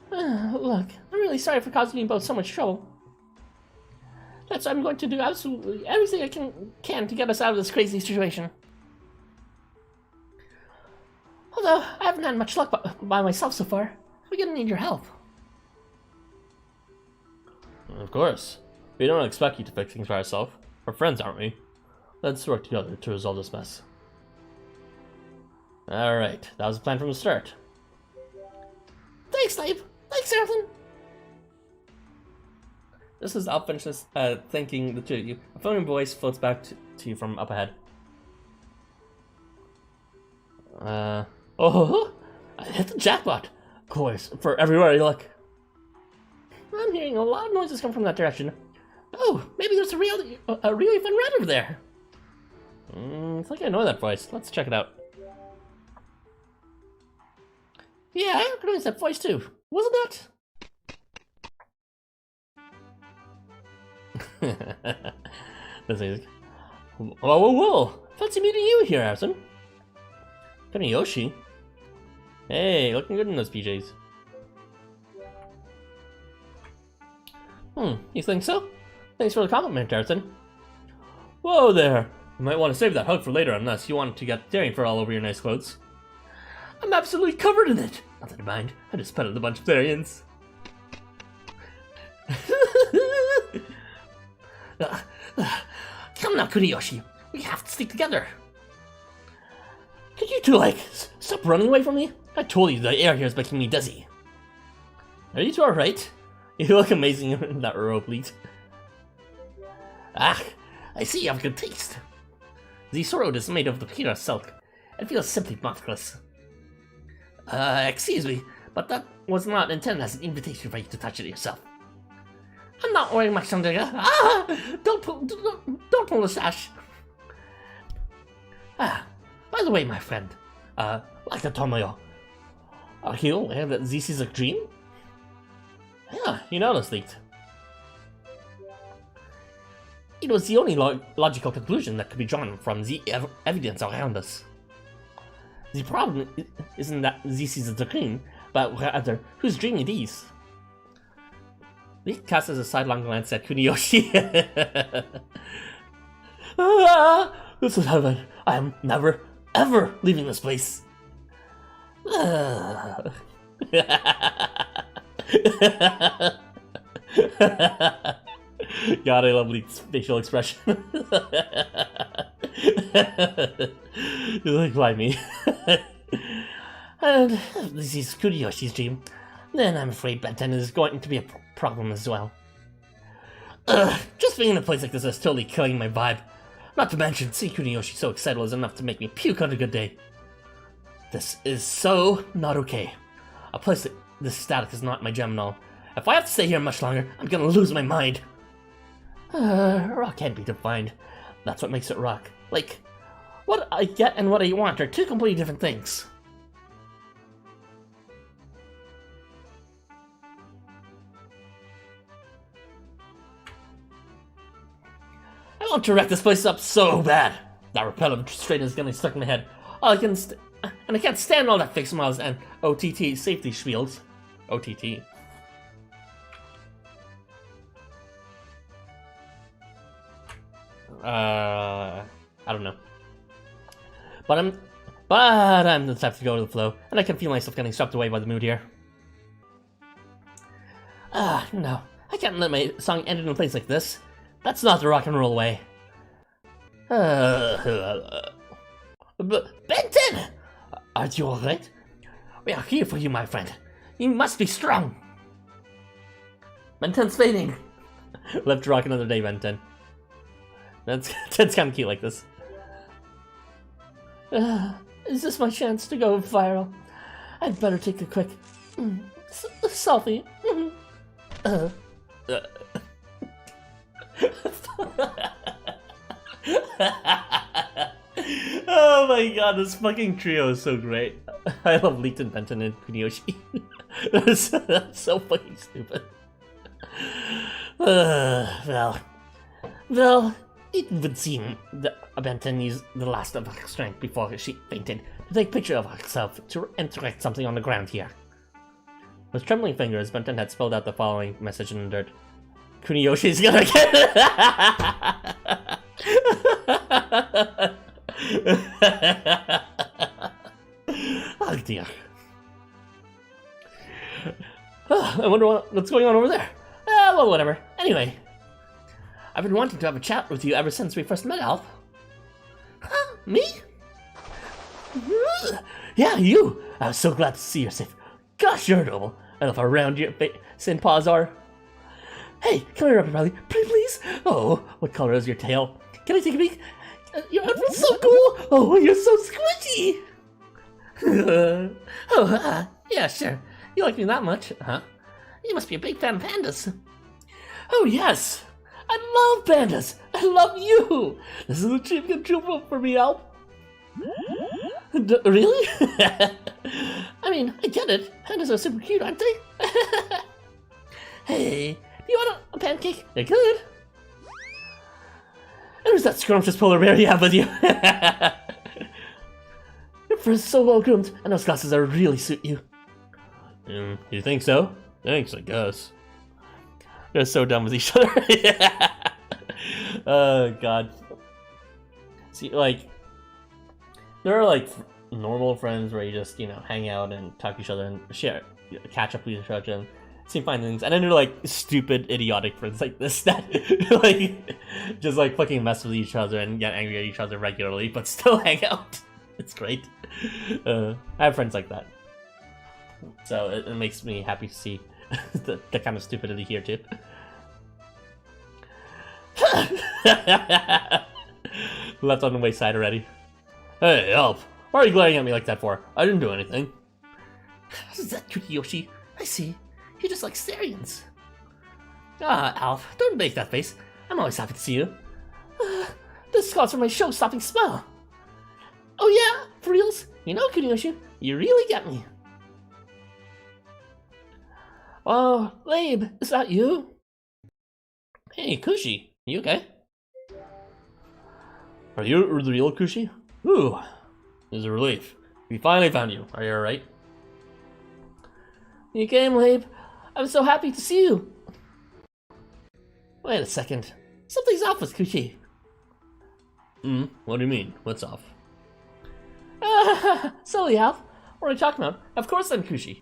Look, I'm really sorry for causing you both so much trouble. That's why I'm going to do absolutely everything I can to get us out of this crazy situation. Although, I haven't had much luck by myself so far. We're gonna need your help. Of course. We don't expect you to fix things by yourself. We're friends, aren't we? Let's work together to resolve this mess. Alright, that was the plan from the start. Thanks, Labe. Thanks, Ayrton. This is Alp finishes thanking the two of you. A familiar voice floats back to you from up ahead. Oh, I hit the jackpot! Of course, for everywhere I look. I'm hearing a lot of noises come from that direction. Oh, maybe there's a really fun ride over there. I think I know that voice. Let's check it out. Yeah, I recognize that voice too. Wasn't that? That's easy. Whoa. Fancy meeting you here, Arson. Kuniyoshi? Hey, looking good in those PJs. You think so? Thanks for the compliment, Arson. Whoa there! You might want to save that hug for later unless you want to get tearing fur all over your nice clothes. I'm absolutely covered in it! Nothing to mind, I just petted a bunch of Therians. Come now, Kuniyoshi. We have to stick together. Could you two, stop running away from me? I told you the air here is making me dizzy. Are you two alright? You look amazing in that robe, please. Ah, I see you have good taste. The sword is made of the pure silk. It feels simply marvelous. Excuse me, but that was not intended as an invitation for you to touch it yourself. I'm not wearing my chandelier. Ah! Don't pull the sash. Ah, by the way, my friend, like the Tomoyo, are you aware that this is a dream? Yeah, you noticed it. It was the only logical conclusion that could be drawn from the evidence around us. The problem isn't that this is a dream, but rather whose dream it is. He casts a sidelong glance at Kuniyoshi. This is heaven. I am never, ever leaving this place. God, I love Leek's facial expression. You're like, why me? And if this is Kuriyoshi's dream, then I'm afraid Benten is going to be a problem as well. Just being in a place like this is totally killing my vibe. Not to mention, seeing Kuniyoshi so excited was enough to make me puke on a good day. This is so not okay. A place like this static is not my gem and all. If I have to stay here much longer, I'm gonna lose my mind. Rock can't be defined. That's what makes it rock. Like, what I get and what I want are two completely different things. I want to wreck this place up so bad. That repellent strain is getting stuck in my head. I can't stand all that fake smiles and OTT safety spiels. OTT. I don't know. But I'm the type to go with the flow, and I can feel myself getting swept away by the mood here. No. I can't let my song end in a place like this. That's not the rock and roll way. Benton! Aren't you alright? We are here for you, my friend. You must be strong. Benton's fading. Left to rock another day, Benton. That's kind of cute like this. Is this my chance to go viral? I'd better take a quick selfie. Oh my god, this fucking trio is so great. I love Leighton, Benton, and Kuniyoshi. That's so fucking stupid. Well, it would seem that Benton used the last of her strength before she fainted to take a picture of herself and to write something on the ground here. With trembling fingers, Benton had spelled out the following message in the dirt. Kuniyoshi's gonna get it! Oh dear. I wonder what's going on over there. Well, whatever. Anyway, I've been wanting to have a chat with you ever since we first met, Alf. Huh? Me? Yeah, you! I was so glad to see you're safe. Gosh, you're adorable. I love how round your sin paws are. Hey, come here, everybody. Please. Oh, what color is your tail? Can I take a peek? Your outfit's so cool. Oh, you're so squishy. Yeah, sure. You like me that much, huh? You must be a big fan of pandas. Oh, yes. I love pandas. I love you. This is a dream come true for me, Alp. Really? I mean, I get it. Pandas are super cute, aren't they? Hey, do you want a pancake? They're good. who's that scrumptious polar bear you have with you? Your fur is so well groomed, and those glasses are really suit you. You think so? Thanks, I guess. They're so dumb with each other. Oh, God. See, like, there are, like, normal friends where you just, you know, hang out and talk to each other and share, catch up with each other and see fine things. And then there are, like, stupid, idiotic friends like this that, like, just, like, fucking mess with each other and get angry at each other regularly, but still hang out. It's great. I have friends like that. So it makes me happy to see the kind of stupidity here, too. Left on the wayside already. Hey, help! Why are you glaring at me like that for? I didn't do anything. Is that Yoshi? I see. You just like Syrians. Ah, Alf, don't make that face. I'm always happy to see you. This calls for my show-stopping smile. Oh yeah? For reals? You know, Kunioshi, you really get me. Oh, Labe, is that you? Hey, Kushi, you okay? Are you the real Kushi? Ooh, this is a relief. We finally found you. Are you alright? You came, Labe. I'm so happy to see you. Wait a second. Something's off with Kushi. What do you mean? What's off? Silly Alf. What are you talking about? Of course I'm Kushi.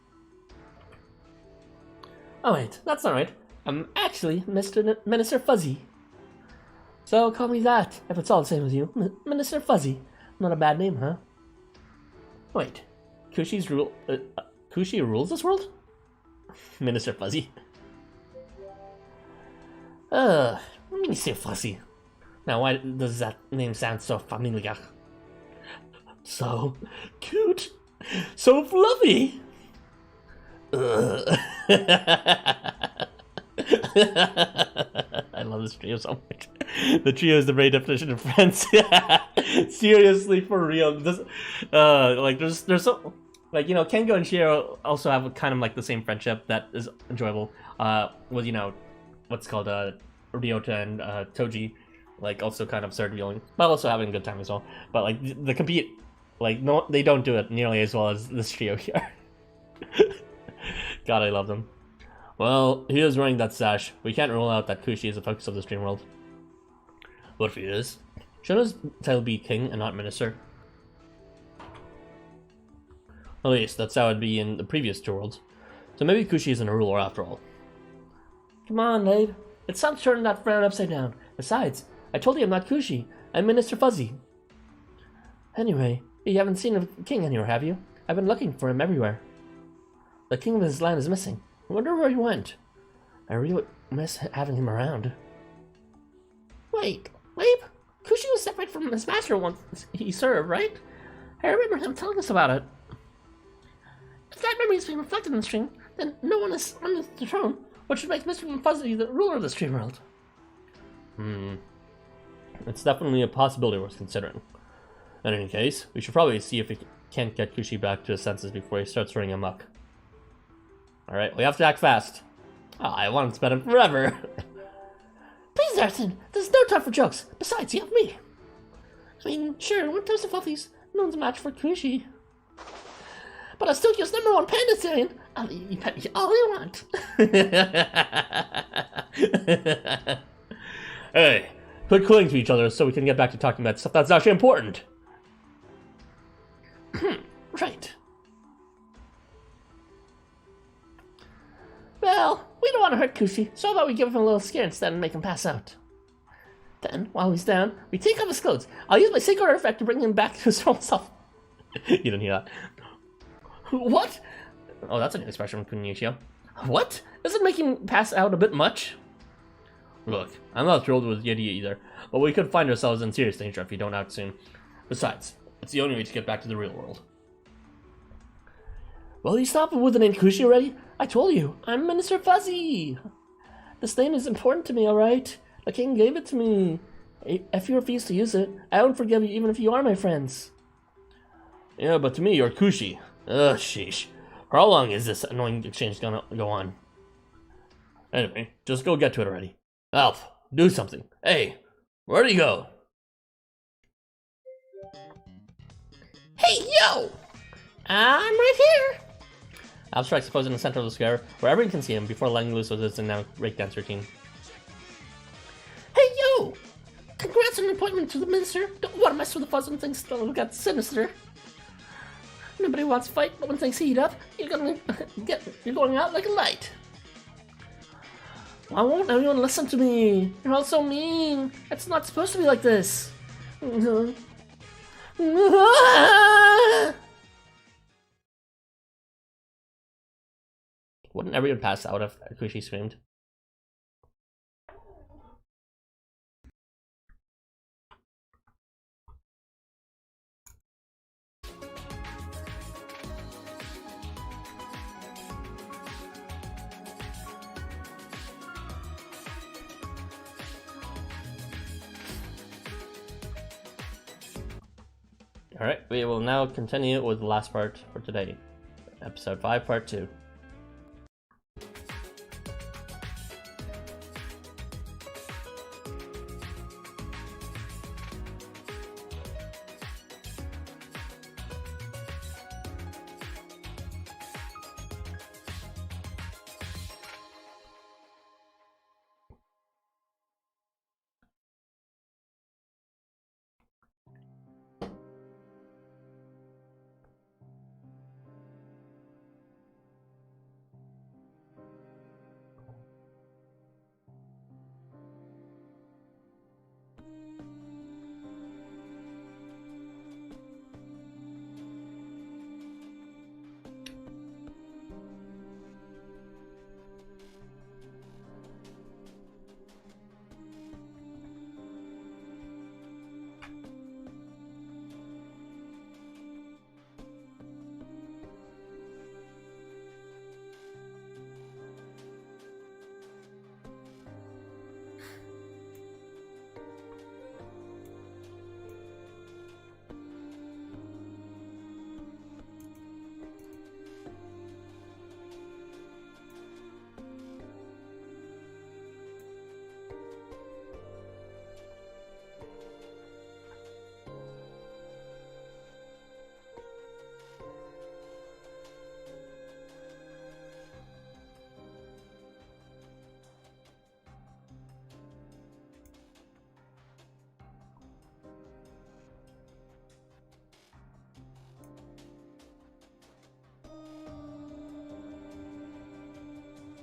Oh wait, that's not right. I'm actually Minister Fuzzy. So call me that, if it's all the same with you. Minister Fuzzy. Not a bad name, huh? Wait, Kushi rules this world? Minister Fuzzy. Minister Fuzzy. Now why does that name sound so familiar? So cute. So fluffy. I love this trio so much. The trio is the very definition of friends. Seriously, for real. This, like there's so, like, you know, Kengo and Shiro also have kind of like the same friendship that is enjoyable. With, you know, what's called Ryota and Toji, like also kind of absurd feeling, but also having a good time as well. But like the compete, like no, they don't do it nearly as well as this trio here. God, I love them. Well, he is wearing that sash. We can't rule out that Kushi is the focus of this dream world. What if he is? Shouldn't his title be king and not minister? At least, that's how it'd be in the previous two worlds. So maybe Kushi isn't a ruler after all. Come on, Labe. It's time to turn that frown upside down. Besides, I told you I'm not Kushi. I'm Minister Fuzzy. Anyway, you haven't seen a king anywhere, have you? I've been looking for him everywhere. The king of his land is missing. I wonder where he went. I really miss having him around. Wait, Labe? Kushi was separated from his master once he served, right? I remember him telling us about it. If that memory is being reflected in the stream, then no one is on the throne, which would make Mr. Fuzzy the ruler of this dream world. It's definitely a possibility worth considering. In any case, we should probably see if we can't get Kushi back to his senses before he starts running amok. Alright, we have to act fast. Oh, I want to spend him forever. Please, Arson, there's no time for jokes. Besides, you have me. I mean, sure, when it comes to Fluffy's, no one's a match for Kushi. But I'll still use #1 Panda Syrian. I'll eat you pet me all you want. Hey, quit cling to each other so we can get back to talking about stuff that's actually important. Right. Well, we don't want to hurt Kushi, so how about we give him a little scare instead and make him pass out. Then, while he's down, we take off his clothes. I'll use my sacred artifact to bring him back to his normal self. You didn't hear that. What? Oh, that's a new expression from Kunishio. What? Does it make him pass out a bit much? Look, I'm not thrilled with the idea either, but we could find ourselves in serious danger if we don't act soon. Besides, it's the only way to get back to the real world. Will you stop with the name Kushi already? I told you, I'm Minister Fuzzy. This name is important to me, alright? The king gave it to me. If you refuse to use it, I won't forgive you even if you are my friends. Yeah, but to me, you're Kushi. Ugh, sheesh. For how long is this annoying exchange gonna go on? Anyway, just go get to it already. Alf, do something. Hey, Where'd he go? Hey, yo! I'm right here! Al strikes a pose in the center of the square, where everyone can see him before letting loose with his now breakdance routine. Hey, yo! Congrats on your appointment to the minister. Don't want to mess with the fuzz when things start to get sinister. Nobody wants to fight, but when things heat up, you're going out like a light. Why won't everyone listen to me? You're all so mean. It's not supposed to be like this. Wouldn't everyone pass out if Akushi screamed? Alright, we will now continue with the last part for today. Episode 5, Part 2.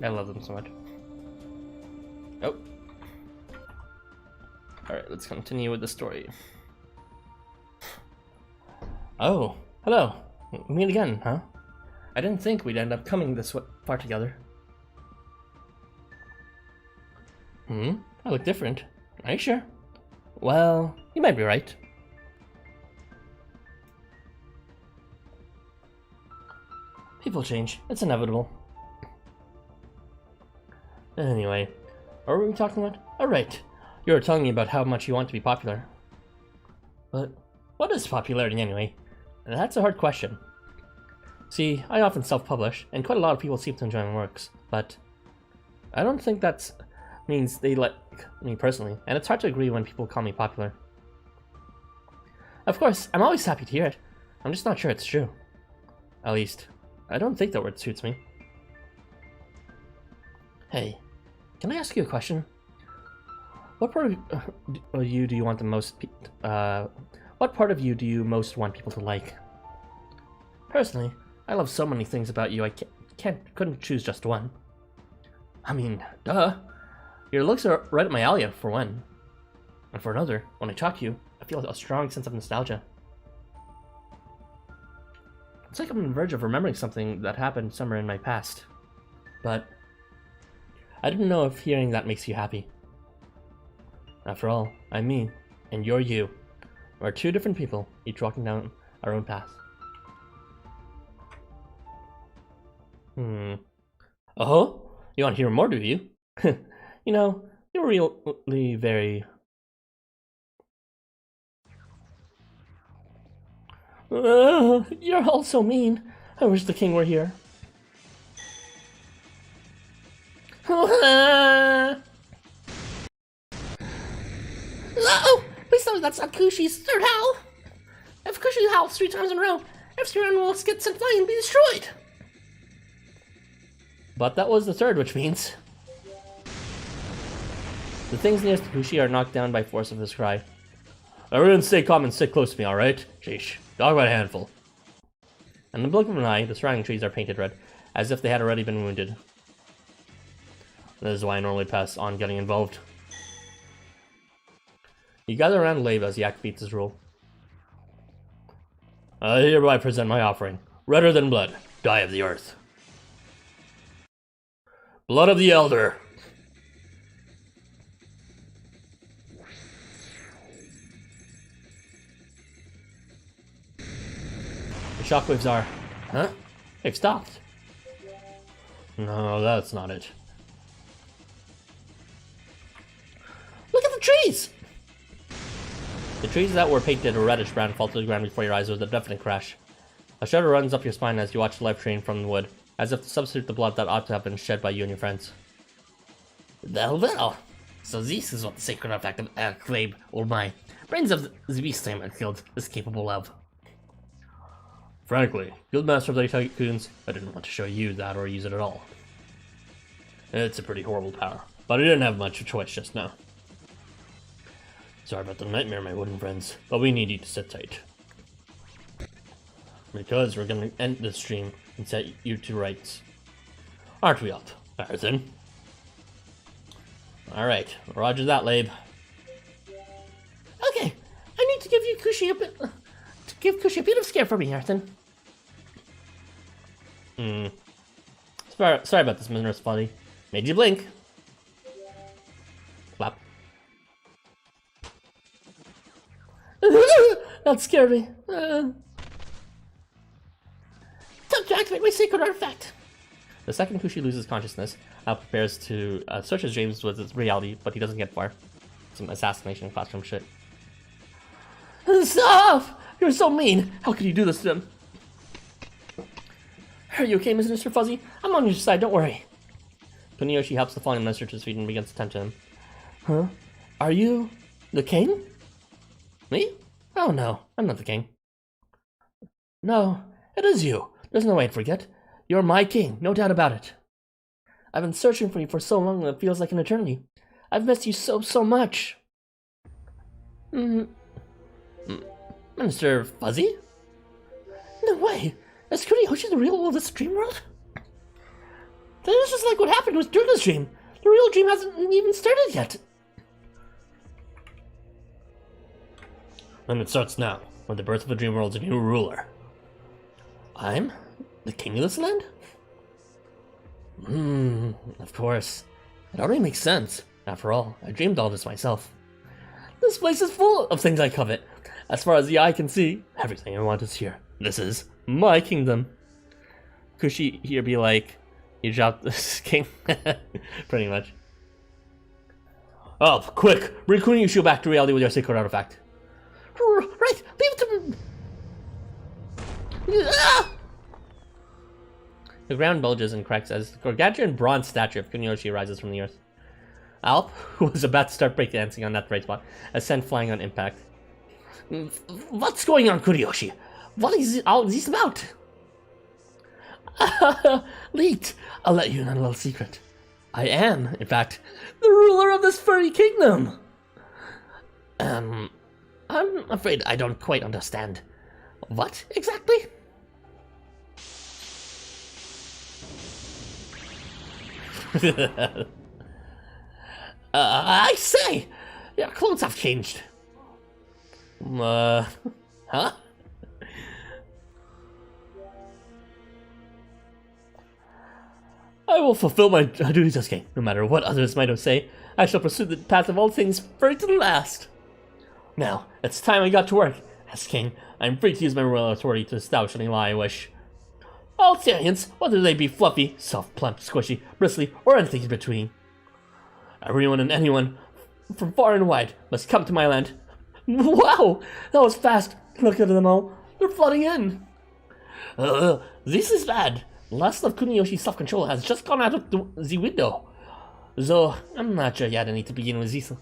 I love them so much. Oh. Alright, let's continue with the story. Oh, hello. We meet again, huh? I didn't think we'd end up coming this far together. I look different. Are you sure? Well, you might be right. People change. It's inevitable. Anyway, what were we talking about? Oh, right. You were telling me about how much you want to be popular. But what is popularity anyway? And that's a hard question. See, I often self-publish, and quite a lot of people seem to enjoy my works, but I don't think that means they like me personally, and it's hard to agree when people call me popular. Of course, I'm always happy to hear it. I'm just not sure it's true. At least, I don't think that word suits me. Hey. Can I ask you a question? What part of you do you want the most? What part of you do you most want people to like? Personally, I love so many things about you. I couldn't choose just one. I mean, duh. Your looks are right up my alley for one, and for another, when I talk to you, I feel a strong sense of nostalgia. It's like I'm on the verge of remembering something that happened somewhere in my past, but I didn't know if hearing that makes you happy. After all, I'm me, and you're you. We're two different people, each walking down our own path. Oh? You want to hear more, do you? You know, you're really very... You're all so mean. I wish the king were here. Oh! Please tell me that's not Kushi's third howl! If Kushi howls 3 times in a row, everyone will get sent flying and be destroyed! But that was the third, which means... the things nearest to Kushi are knocked down by force of his cry. Everyone stay calm and stick close to me, alright? Sheesh. Dog by a handful. In the blink of an eye, the surrounding trees are painted red, as if they had already been wounded. This is why I normally pass on getting involved. You gather around Labe as he activates his rule. I hereby present my offering. Redder than blood. Dye of the earth. Blood of the Elder. The shockwaves are... Huh? They've stopped. No, that's not it. Look at the trees! The trees that were painted a reddish brown fall to the ground before your eyes with a deafening crash. A shudder runs up your spine as you watch the life drain from the wood, as if to substitute the blood that ought to have been shed by you and your friends. Well, so this is what the sacred artifact of Clabe, or my brains of the beast I had killed, is capable of. Frankly, Guildmaster of the Tycoons, I didn't want to show you that or use it at all. It's a pretty horrible power, but I didn't have much of a choice just now. Sorry about the nightmare, my wooden friends, but we need you to sit tight. Because we're gonna end this stream and set you to rights. Aren't we up, Marathon? Alright, roger that, Labe. Okay, I need to give you Kushi a bit... to give Kushi a bit of scare for me, Arthur. Sorry about this, Mr. Spotty. Made you blink. Flap. That scared me. Time to activate my sacred artifact. The second Kushi loses consciousness, Al prepares to search his dreams with his reality, but he doesn't get far. Some assassination classroom shit. Stop! You're so mean! How could you do this to him? Are you okay, Mr. Fuzzy? I'm on your side, don't worry. Kuniyoshi helps the falling monster to his feet and begins to tend to him. Huh? Are you... the king? Me? Oh no, I'm not the king. No, it is you. There's no way to forget. You're my king, no doubt about it. I've been searching for you for so long that it feels like an eternity. I've missed you so much. Mr. Fuzzy? No way! Is Kuniyoshi the real of this dream world? That is just like what happened with Durga's dream. The real dream hasn't even started yet. And it starts now, with the birth of the dream world's new ruler. I'm the king of this land? Of course. It already makes sense. After all, I dreamed all this myself. This place is full of things I covet. As far as the eye can see, everything I want is here. This is my kingdom. Kushi here be like, you dropped this king? Pretty much. Oh, quick! Bring Kuniyoshi back to reality with your sacred artifact. Right! Leave it to me! Ah! The ground bulges and cracks as the gargantuan bronze statue of Kuniyoshi rises from the earth. Alp, who was about to start breakdancing on that bright spot, is sent flying on impact. What's going on, Kuniyoshi? What is all this about? Leet, I'll let you in on a little secret. I am, in fact, the ruler of this furry kingdom. I'm afraid I don't quite understand. What, exactly? I say! Your clothes have changed. Huh? I will fulfill my duties as king, no matter what others might have say. I shall pursue the path of all things furry to the last. Now, it's time I got to work. As king, I am free to use my royal authority to establish any law I wish. All Therians, whether they be fluffy, soft, plump, squishy, bristly, or anything in between. Everyone and anyone, from far and wide, must come to my land. Wow! That was fast! Look at them all. They're flooding in. This is bad. The last of Kuniyoshi's self-control has just gone out of the window. So, I'm not sure yet I need to begin with this.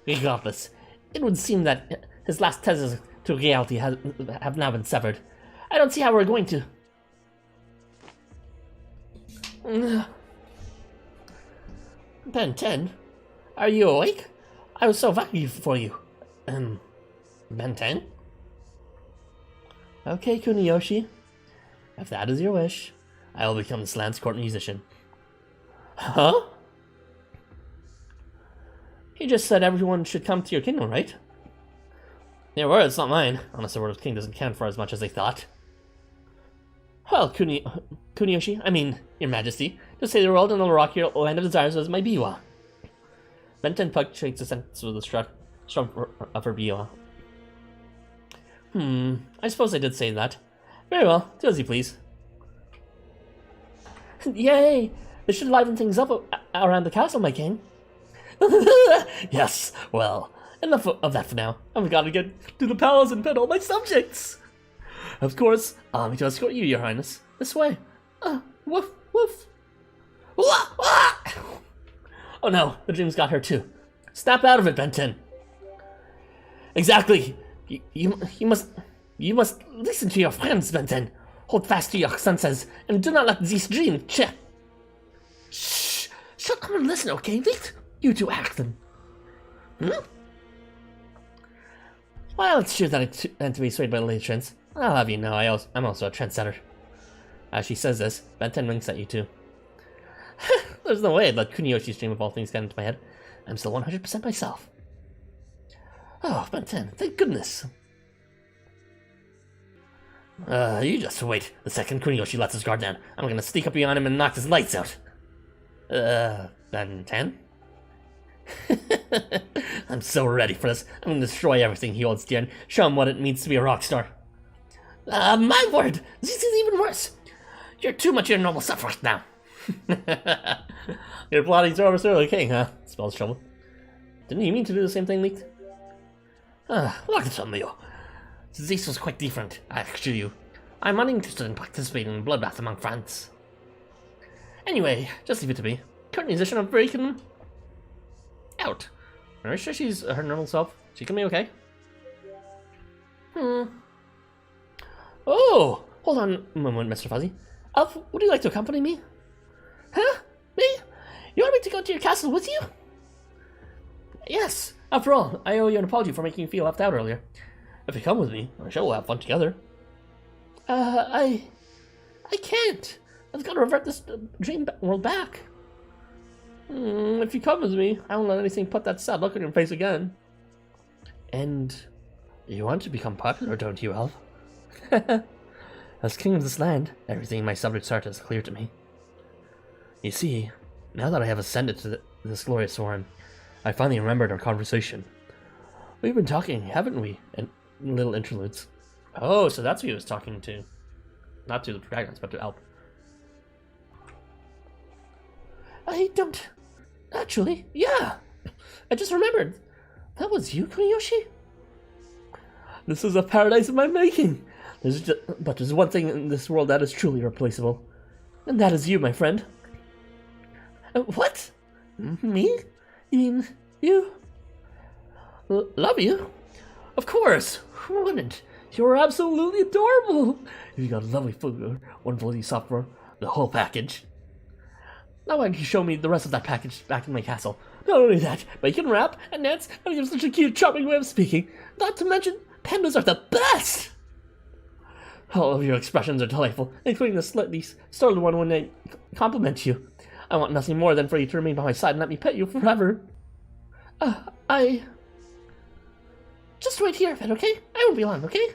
Regardless, it would seem that his last tethers to reality have now been severed. I don't see how we're going to... Ben 10? Are you awake? I was so happy for you. Ben 10? Okay, Kuniyoshi. If that is your wish, I will become this land's court musician. Huh? He just said everyone should come to your kingdom, right? Your words, not mine. Unless the word of king doesn't count for as much as they thought. Well, Kuniyoshi, I mean, your majesty, just say the world and the rock your land of desires was my biwa. Benton punctuates the sentence with a shrug of her biwa. I suppose I did say that. Very well, do as you please. Yay! This should liven things up around the castle, my king. Yes, well, enough of that for now. I've got to get to the palace and pet all my subjects. Of course, allow me to escort you, your highness. This way. Woof, woof. Wah, wah! Oh no, the dream's got her too. Snap out of it, Benton. Exactly. You must listen to your friends, Benton. Hold fast to your senses and do not let this dream Shh! Shut up and listen, okay, mate? You two act them. Well, it's true that I tend to be swayed by late trends. I'll have you know, I'm also a trendsetter. As she says this, Benton winks at you too. There's no way I'd let Kuniyoshi's dream of all things get into my head. I'm still 100% myself. Oh, Benton, thank goodness. You just wait. The second Kuniyoshi lets his guard down, I'm gonna sneak up behind him and knock his lights out. Benton? I'm so ready for this. I'm gonna destroy everything he holds dear and show him what it means to be a rock star. My word! This is even worse! You're too much your normal self right now. You're plotting to overthrow the king, huh? Spells trouble. Didn't you mean to do the same thing, Leek? Look at Leo. This was quite different, I assure you. I'm uninterested in participating in bloodbath among friends. Anyway, just leave it to me. Current musician of breaking out. Are you sure she's her normal self? She can be okay? Oh! Hold on a moment, Mr. Fuzzy. Elf, would you like to accompany me? Huh? Me? You want me to go to your castle with you? Yes. After all, I owe you an apology for making you feel left out earlier. If you come with me, I'm sure we'll have fun together. I can't. I've got to revert this dream world back. If you come with me, I won't let anything put that sad look on your face again. And you want to become popular, don't you, Elf? As king of this land, everything in my subject's heart is clear to me. You see, now that I have ascended to this glorious form, I finally remembered our conversation. We've been talking, haven't we? In little interludes. Oh, so that's who he was talking to. Not to the protagonist, but to Alp. I don't... Actually, yeah! I just remembered. That was you, Kuniyoshi? This is a paradise of my making. But there's one thing in this world that is truly irreplaceable. And that is you, my friend. What? Me? You mean you? Love you? Of course! Who wouldn't? You're absolutely adorable! You got a lovely food, wonderful software, the whole package. Now why don't you show me the rest of that package back in my castle? Not only that, but you can rap and dance and you have such a cute, charming way of speaking. Not to mention, pandas are the best! All of your expressions are delightful, including the slightly startled one when I compliment you. I want nothing more than for you to remain by my side and let me pet you forever. Just wait here a bit, okay? I won't be long, okay?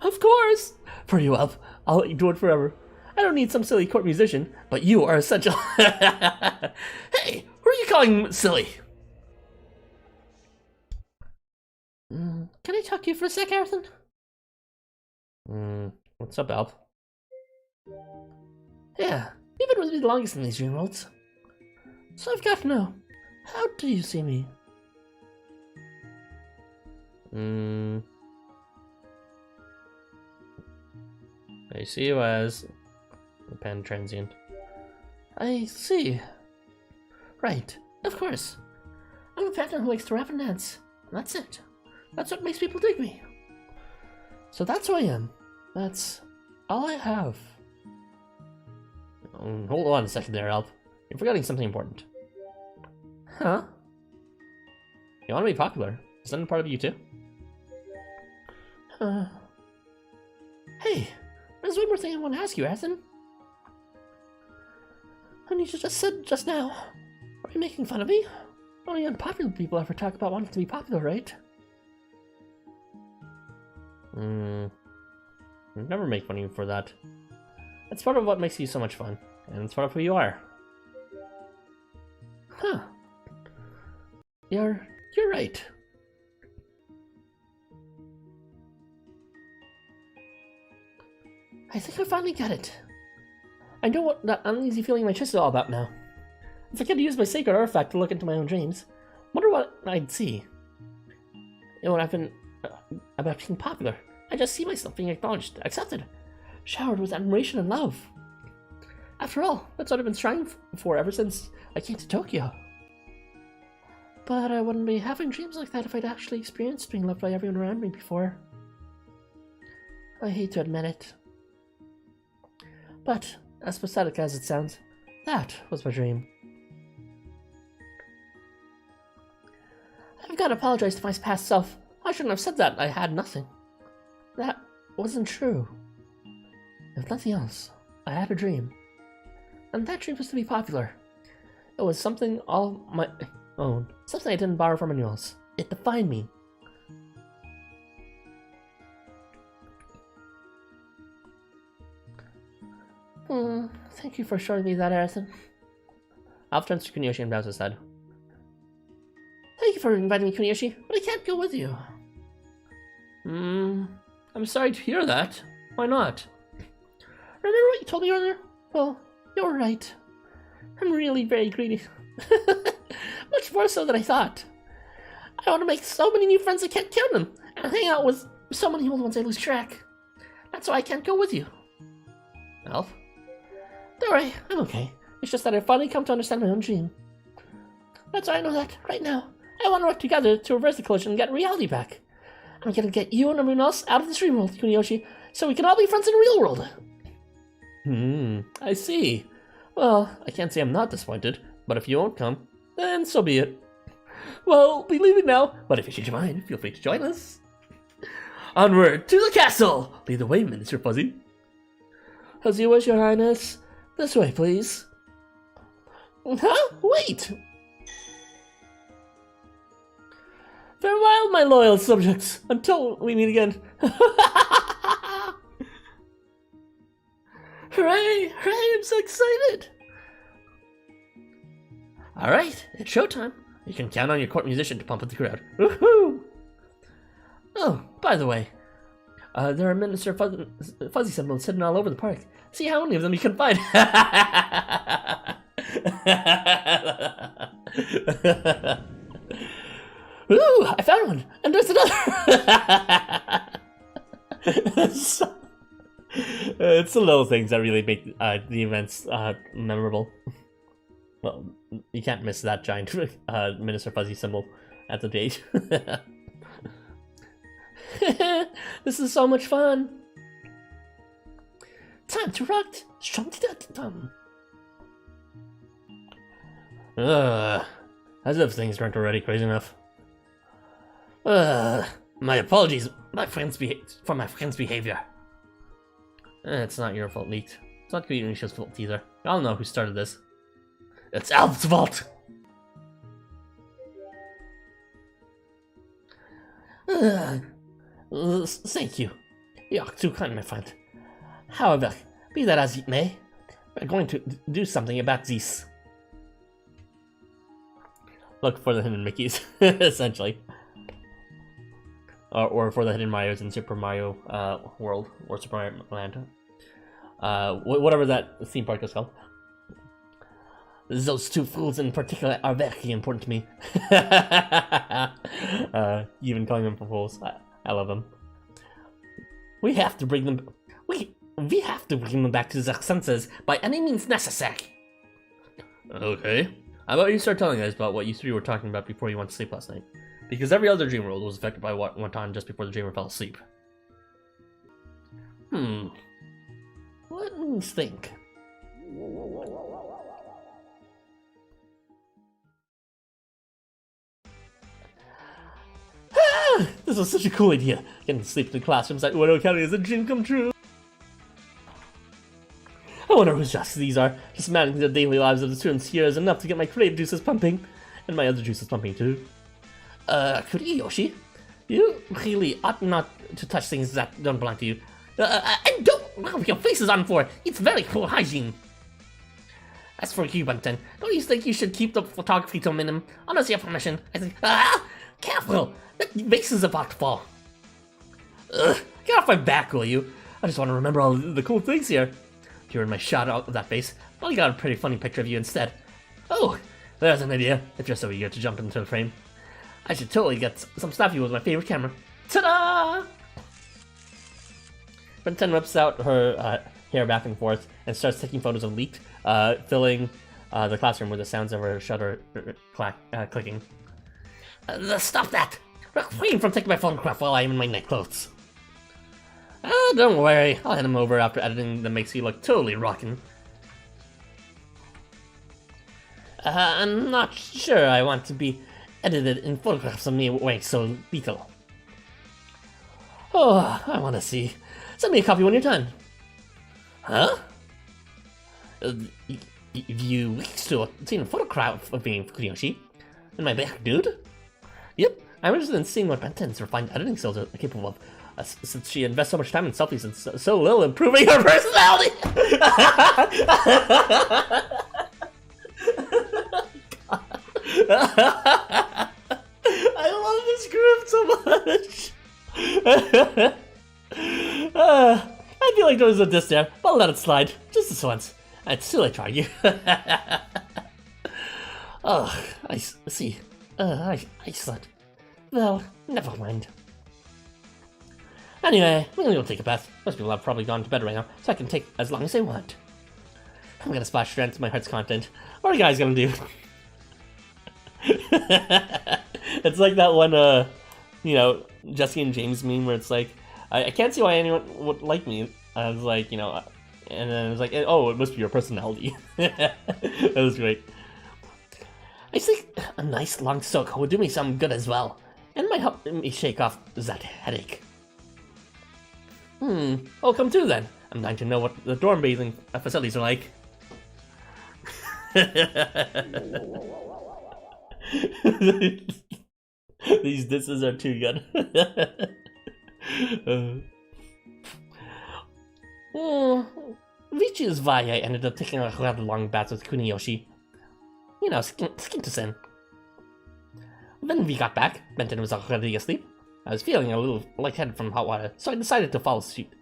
Of course! For you, Elf, I'll let you do it forever. I don't need some silly court musician, but you are essential. Hey, who are you calling silly? Can I talk to you for a sec, Arthur? What's up, Elf? Yeah, you've been with me the longest in these dream worlds. So I've got to know, how do you see me? I see you as a pen transient. I see. Right, of course. I'm a phantom who likes to rap and dance. That's it. That's what makes people dig me. So that's who I am. That's all I have. Hold on a second there, Alp. You're forgetting something important. Huh? You want to be popular. Is that a part of you too? Hey, there's one more thing I want to ask you, Arthur. And you just said just now, are you making fun of me? Only unpopular people ever talk about wanting to be popular, right? I'd never make fun of you for that. It's part of what makes you so much fun, and it's part of who you are. Huh. You're right. I think I finally got it. I know what that uneasy feeling in my chest is all about now. If I could use my sacred artifact to look into my own dreams, wonder what I'd see. You know what I've been about being popular. I just see myself being acknowledged, accepted, showered with admiration and love. After all, that's what I've been striving for ever since I came to Tokyo. But I wouldn't be having dreams like that if I'd actually experienced being loved by everyone around me before. I hate to admit it. But, as pathetic as it sounds, that was my dream. I've got to apologize to my past self. I shouldn't have said that I had nothing. That wasn't true. If nothing else, I had a dream. And that dream was to be popular. It was something all my own. Something I didn't borrow from anyone else. It defined me. Thank you for showing me that, Arison. Alf turns to Kuniyoshi and bows his head. Thank you for inviting me, Kuniyoshi, but I can't go with you. I'm sorry to hear that. Why not? Remember what you told me earlier? Well, you're right. I'm really very greedy. Much more so than I thought. I want to make so many new friends I can't count them, and hang out with so many old ones I lose track. That's why I can't go with you. Alf? Don't worry, I'm okay. It's just that I've finally come to understand my own dream. That's why I know that, right now, I want to work together to reverse the collision and get reality back. I'm gonna get you and everyone else out of this dream world, Kuniyoshi, so we can all be friends in the real world. I see. Well, I can't say I'm not disappointed, but if you won't come, then so be it. Well, we'll be leaving now, but if you change your mind, feel free to join us. Onward to the castle! Lead the way, Minister Fuzzy. As you wish, Your Highness. This way, please. Huh? Wait! Farewell, my loyal subjects, until we meet again. Hooray! Hooray, I'm so excited! Alright, it's showtime. You can count on your court musician to pump up the crowd. Woohoo! Oh, by the way, there are Minister Fuzzy symbols hidden all over the park. See how many of them you can find. Ooh, I found one! And there's another! It's the little things that really make the events memorable. Well, you can't miss that giant Minister Fuzzy symbol at the date. This is so much fun! Time to rock! As if things weren't already crazy enough. My apologies, for my friend's behavior. It's not your fault, Leaked. It's not Kunisha's fault either. I don't know who started this. It's Alf's fault! Thank you. You're too kind, my friend. However, be that as it may, we're going to do something about this. Look for the hidden Mickeys, essentially. Or for the hidden Marios in Super Mario World, or Super Mario Land. Whatever that theme park is called. Those two fools in particular are very important to me. Even calling them fools, I love them. We have to bring them. We have to bring them back to their senses by any means necessary. Okay. How about you start telling us about what you three were talking about before you went to sleep last night? Because every other dream world was affected by what went on just before the dreamer fell asleep. Let me think. This was such a cool idea. Getting to sleep in the classrooms at Ueno Academy is a dream come true. I wonder whose justice these are. Just managing the daily lives of the students here is enough to get my creative juices pumping. And my other juices pumping too. Yoshi, you really ought not to touch things that don't belong to you. And don't rub your faces on for it. It's very poor hygiene. As for you, Bunton, don't you think you should keep the photography to a minimum? Unless you have permission. I think, careful! That vase is about to fall. Get off my back, will you? I just want to remember all the cool things here. During my shot out of that vase, I got a pretty funny picture of you instead. Oh, there's an idea, if you're so eager to jump into the frame. I should totally get some stuff of you with my favorite camera. Ta-da! Bunton whips out her hair back and forth and starts taking photos of Leaked, filling the classroom with the sounds of her shutter clicking. Stop that! Refrain from taking my photograph while I'm in my night clothes. Don't worry, I'll hand him over after editing that makes you look totally rockin'. I'm not sure I want to be edited in photographs of me wearing so lethal. Oh, I want to see. Send me a copy when you're done. Huh? You wish to see a photograph of me, Kurioshi? In my back, dude? Yep, I'm interested in seeing what Benton's refined editing skills are capable of. Since she invests so much time in selfies and so little improving her personality. I love this group so much. I feel like there was a diss there, but I'll let it slide. Just this once. It's too late to argue. Oh, I see. I slept. Well, never mind. Anyway, we're gonna go take a bath. Most people have probably gone to bed right now, so I can take as long as they want. I'm gonna splash straight into my heart's content. What are you guys gonna do? It's like that one, Jesse and James meme where it's like, I can't see why anyone would like me. I was like, and then it was like, oh, it must be your personality. That was great. I think a nice long soak would do me some good as well, and might help me shake off that headache. I'll come too then. I'm dying to know what the dorm bathing facilities are like. These disses are too good. Which is why I ended up taking a rather long bath with Kuniyoshi. Skin to sin. When we got back, Benton was already asleep. I was feeling a little lightheaded from hot water, so I decided to fall asleep.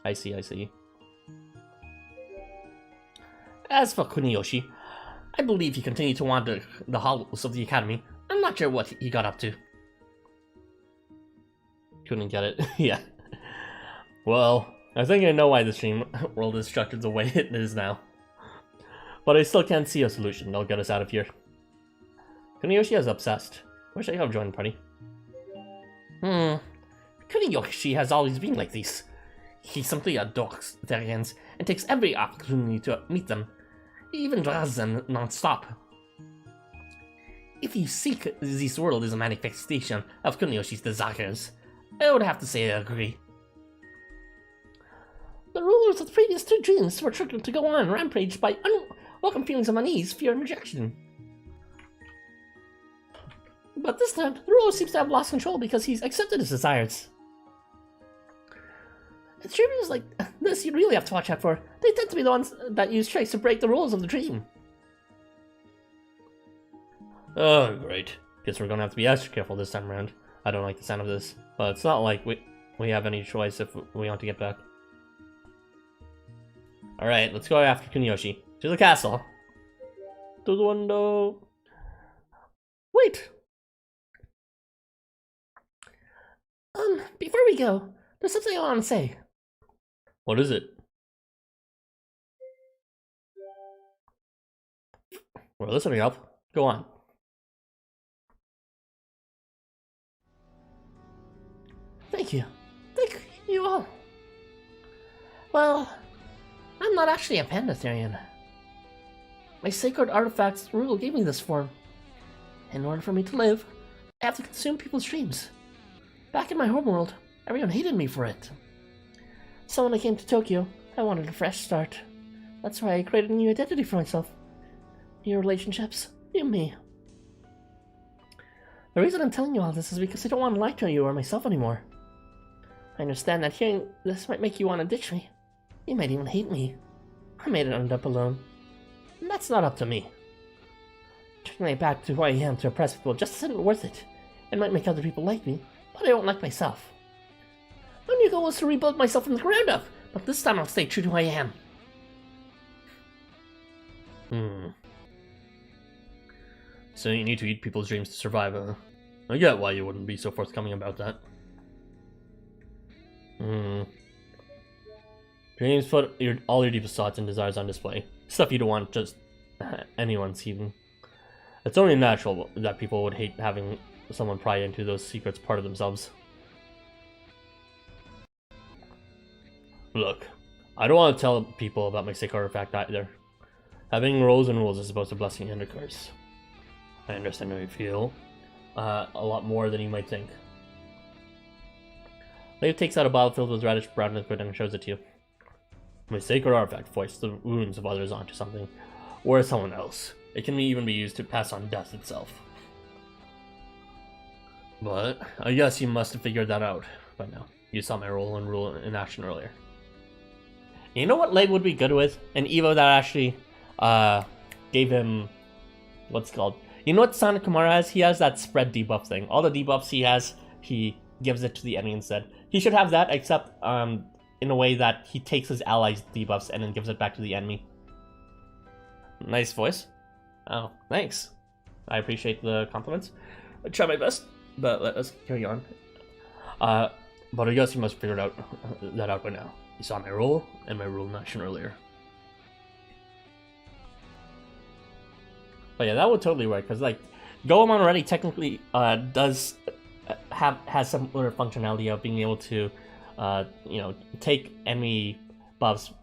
I see. As for Kuniyoshi, I believe he continued to wander the halls of the academy. I'm not sure what he got up to. Couldn't get it. Yeah. Well, I think I know why this dream world is structured the way it is now. But I still can't see a solution that'll get us out of here. Kuniyoshi is obsessed. Wish I could have joined the party. Kuniyoshi has always been like this. He simply adores Therians and takes every opportunity to meet them. He even draws them non-stop. If you seek this world is a manifestation of Kuniyoshi's desires, I would have to say I agree. The rulers of the previous two dreams were triggered to go on rampage by unwelcome feelings of unease, fear, and rejection. But this time, the ruler seems to have lost control because he's accepted his desires. It's dreamers like this you really have to watch out for. They tend to be the ones that use tricks to break the rules of the dream. Oh, great. Guess we're gonna have to be extra careful this time around. I don't like the sound of this, but it's not like we have any choice if we want to get back. Alright, let's go after Kuniyoshi. To the castle. To the window. Wait! Before we go, there's something I want to say. What is it? We're listening up. Go on. Thank you. Thank you all. Well, I'm not actually a pandatherian. My sacred artifacts rule gave me this form. In order for me to live, I have to consume people's dreams. Back in my homeworld, everyone hated me for it. So when I came to Tokyo, I wanted a fresh start. That's why I created a new identity for myself. New relationships, new me. The reason I'm telling you all this is because I don't want to lie to you or myself anymore. I understand that hearing this might make you want to ditch me. You might even hate me. I made it end up alone. And that's not up to me. Turning my back to who I am to oppress people just isn't worth it. It might make other people like me, but I don't like myself. My new goal is to rebuild myself from the ground up, but this time I'll stay true to who I am. So you need to eat people's dreams to survive, huh? I get why you wouldn't be so forthcoming about that. Dreams put all your deepest thoughts and desires on display. Stuff you don't want just anyone seeing. It's only natural that people would hate having someone pry into those secrets part of themselves. Look, I don't want to tell people about my sick artifact either. Having roles and rules is both a blessing and a curse. I understand how you feel. A lot more than you might think. Leif takes out a bottle filled with radish brown liquid and shows it to you. My sacred artifact foists the wounds of others onto something, or someone else. It can even be used to pass on death itself. But I guess you must have figured that out by now. You saw my role and rule in action earlier. You know what Leif would be good with? An Evo that actually gave him what's it called? You know what Sonic Kamara has? He has that spread debuff thing. All the debuffs he has, he gives it to the enemy instead. He should have that, except in a way that he takes his allies' debuffs and then gives it back to the enemy. Nice voice. Oh, thanks. I appreciate the compliments. I try my best, but let us carry on. But I guess you must figure that out by now. You saw my role and my rule in action earlier. But yeah, that would totally work, because like Goemon already technically has some other functionality of being able to take enemy buffs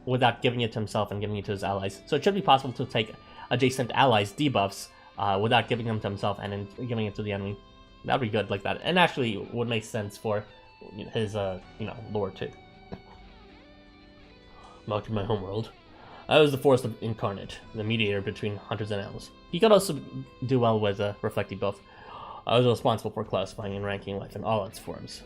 without giving it to himself and giving it to his allies. So it should be possible to take adjacent allies' debuffs without giving them to himself and then giving it to the enemy. That'd be good like that, and actually would make sense for his lore too. Back to my homeworld. I was the Forest Incarnate, the mediator between hunters and elves. He could also do well with reflective buff. I was responsible for classifying and ranking life in all its forms.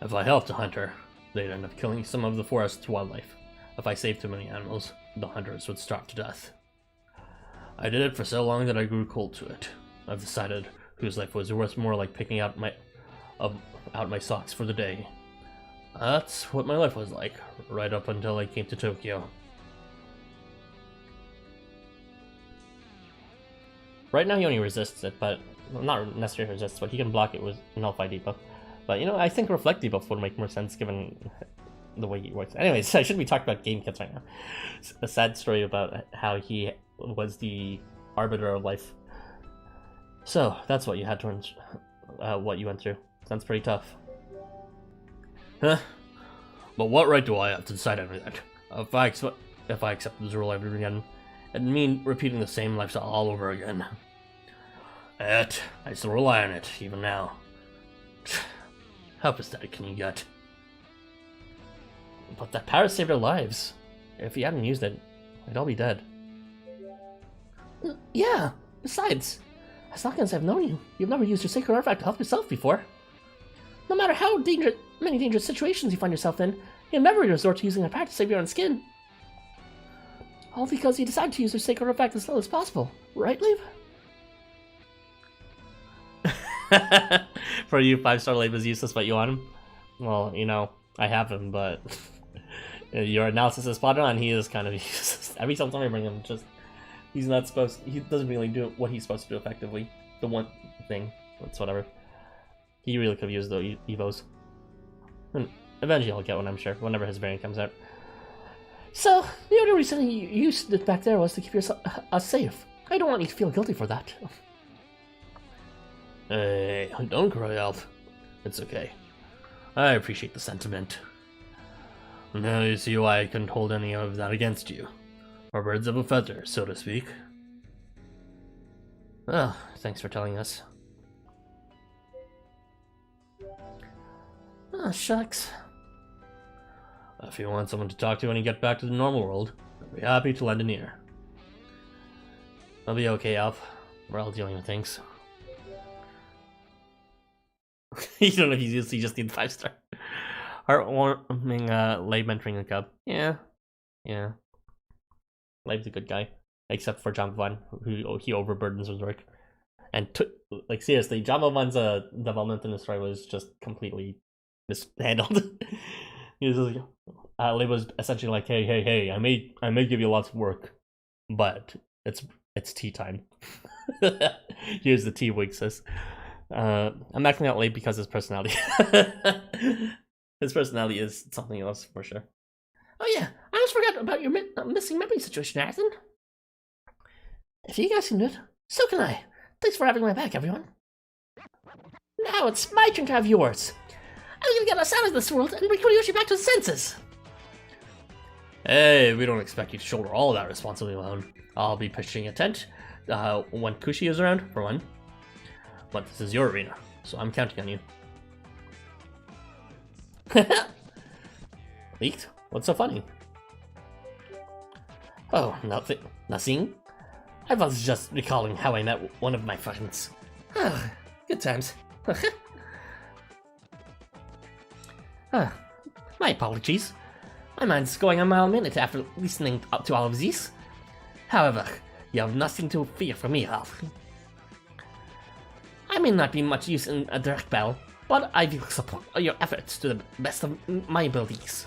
If I helped a hunter, they'd end up killing some of the forest's wildlife. If I saved too many animals, the hunters would starve to death. I did it for so long that I grew cold to it. I've decided whose life was worth more like picking out my socks for the day. That's what my life was like, right up until I came to Tokyo. Right now he only resists it, but well, not necessarily resists, but he can block it with Nullify debuff. But I think Reflect debuff would make more sense given the way he works. Anyways, I shouldn't be talking about game kits right now. It's a sad story about how he was the arbiter of life. So that's what you had to what you went through. Sounds pretty tough. Huh? But what right do I have to decide any of that? If I accept this rule ever again, it'd mean repeating the same lifestyle all over again. Yet, I still rely on it, even now. How pathetic can you get? But that power saved our lives. If you hadn't used it, I'd all be dead. Yeah, besides, as long as I've known you, you've never used your sacred artifact to help yourself before. No matter how many dangerous situations you find yourself in, you'll never resort to using a pack to save your own skin. All because you decided to use your sacred artifact as little as possible, right, Leif? For you, 5-star Leif is useless, but you want him? Well, I have him, but your analysis is spot on. He is kind of useless. Every time I bring him, he doesn't really do what he's supposed to do effectively. The one thing, it's whatever. He really could have used the Evos. And eventually I'll get one, I'm sure, whenever his variant comes out. So, the only reason you used it back there was to keep us safe. I don't want you to feel guilty for that. Hey, don't cry out. It's okay. I appreciate the sentiment. Now you see why I couldn't hold any of that against you. Or birds of a feather, so to speak. Well, thanks for telling us. Oh, shucks. If you want someone to talk to when you get back to the normal world, I'll be happy to lend an ear. I'll be okay, Alf. We're all dealing with things. You don't know, he just needs 5-star. Heartwarming, Leib mentoring the cub. Yeah. Leib's a good guy. Except for John Vaughn, who he overburdens with work. And, like, seriously, John Vaughn's development in the story was just completely mishandled. He was like, Leib was essentially like, hey, I may give you lots of work, but it's tea time. Here's the tea, Wig says. I'm acting out Leib because his personality. His personality is something else for sure. Oh yeah, I almost forgot about your missing memory situation, Arthur. If you guys can do it, so can I. Thanks for having my back, everyone. Now it's my turn to have yours. I'm gonna get us out of this world and bring Kuniyoshi back to his senses. Hey, we don't expect you to shoulder all that responsibility alone. I'll be pitching a tent when Kushi is around, for one. But this is your arena, so I'm counting on you. Leaked? What's so funny? Oh, nothing. I was just recalling how I met one of my friends. Good times. My apologies. My mind's going a mile a minute after listening to all of these. However, you have nothing to fear from me, Alf. I may not be much use in a direct battle, but I will support your efforts to the best of my abilities.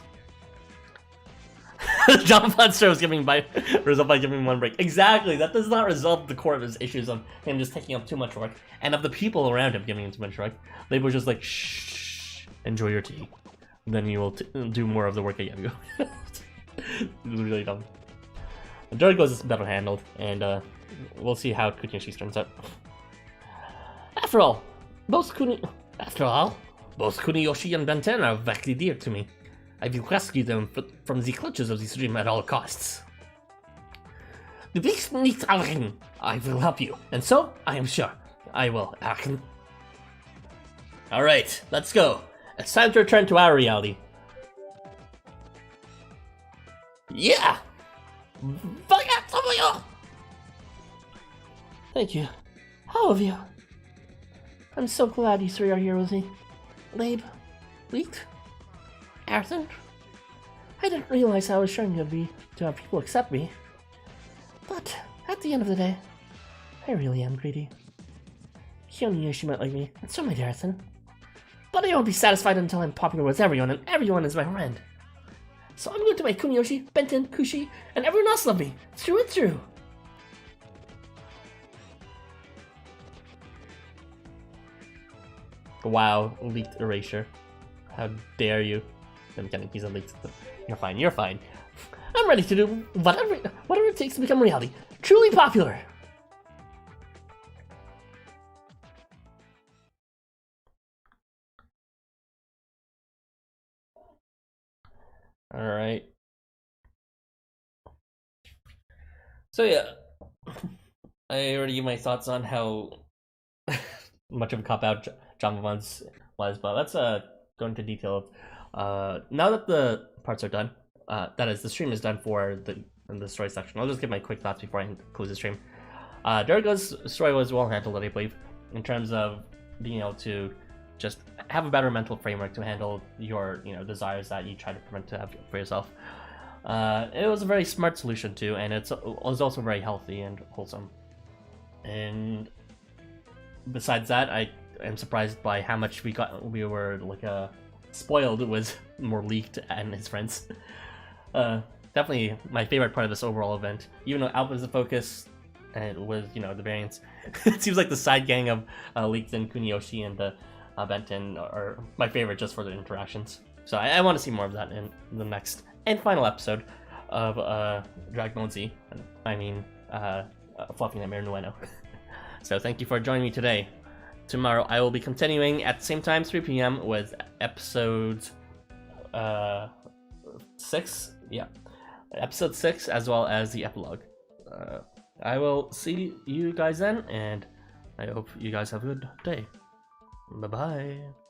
John Monster was resolved by giving him one break. Exactly, that does not resolve the core of his issues of him just taking up too much work, and of the people around him giving him too much work. They were just like, shh, enjoy your tea. Then you will do more of the work I gave you. It was really dumb. Durgo's is better handled, and we'll see how Kuniyoshi turns out. After all, both Kuniyoshi and Benten are very dear to me. I will rescue them from the clutches of this dream at all costs. The beast needs Arkin. I will help you, and so I am sure I will, Arkin. Alright, let's go. It's time to return to our reality. Yeah! Thank you. All of you. I'm so glad you three are here with me. Leib, Leaked, Arthur. I didn't realize how assuring you'd be to have people accept me. But at the end of the day, I really am greedy. Kuniyoshi might like me, and so might Arthur. But I won't be satisfied until I'm popular with everyone, and everyone is my friend. So I'm going to make Kuniyoshi, Benten, Kushi, and everyone else love me, through and through. Wow, leaked erasure. How dare you? I'm kidding, he's a leaked. You're fine. I'm ready to do whatever it takes to become reality. Truly popular. Alright. So yeah, I already gave my thoughts on how much of a cop-out John Vaughn's was, but let's go into detail. Now that the parts are done, that is, the stream is done for the story section. I'll just give my quick thoughts before I close the stream. Durga's story was well handled, I believe, in terms of being able to just have a better mental framework to handle your desires that you try to prevent to have for yourself. It was a very smart solution too, and it was also very healthy and wholesome. And besides that, I am surprised by how much we were like spoiled with more leaked and his friends. Definitely my favorite part of this overall event. Even though Alpha is the focus, and with the variants, it seems like the side gang of Leaked and Kuniyoshi and Benten are my favorite just for their interactions. So I want to see more of that in the next and final episode of Dragon Ball Z. I mean, Fluffy Nightmare Ueno. So thank you for joining me today. Tomorrow I will be continuing at the same time, 3 p.m. with episode 6. Yeah, episode 6 as well as the epilogue. I will see you guys then, and I hope you guys have a good day. Bye bye.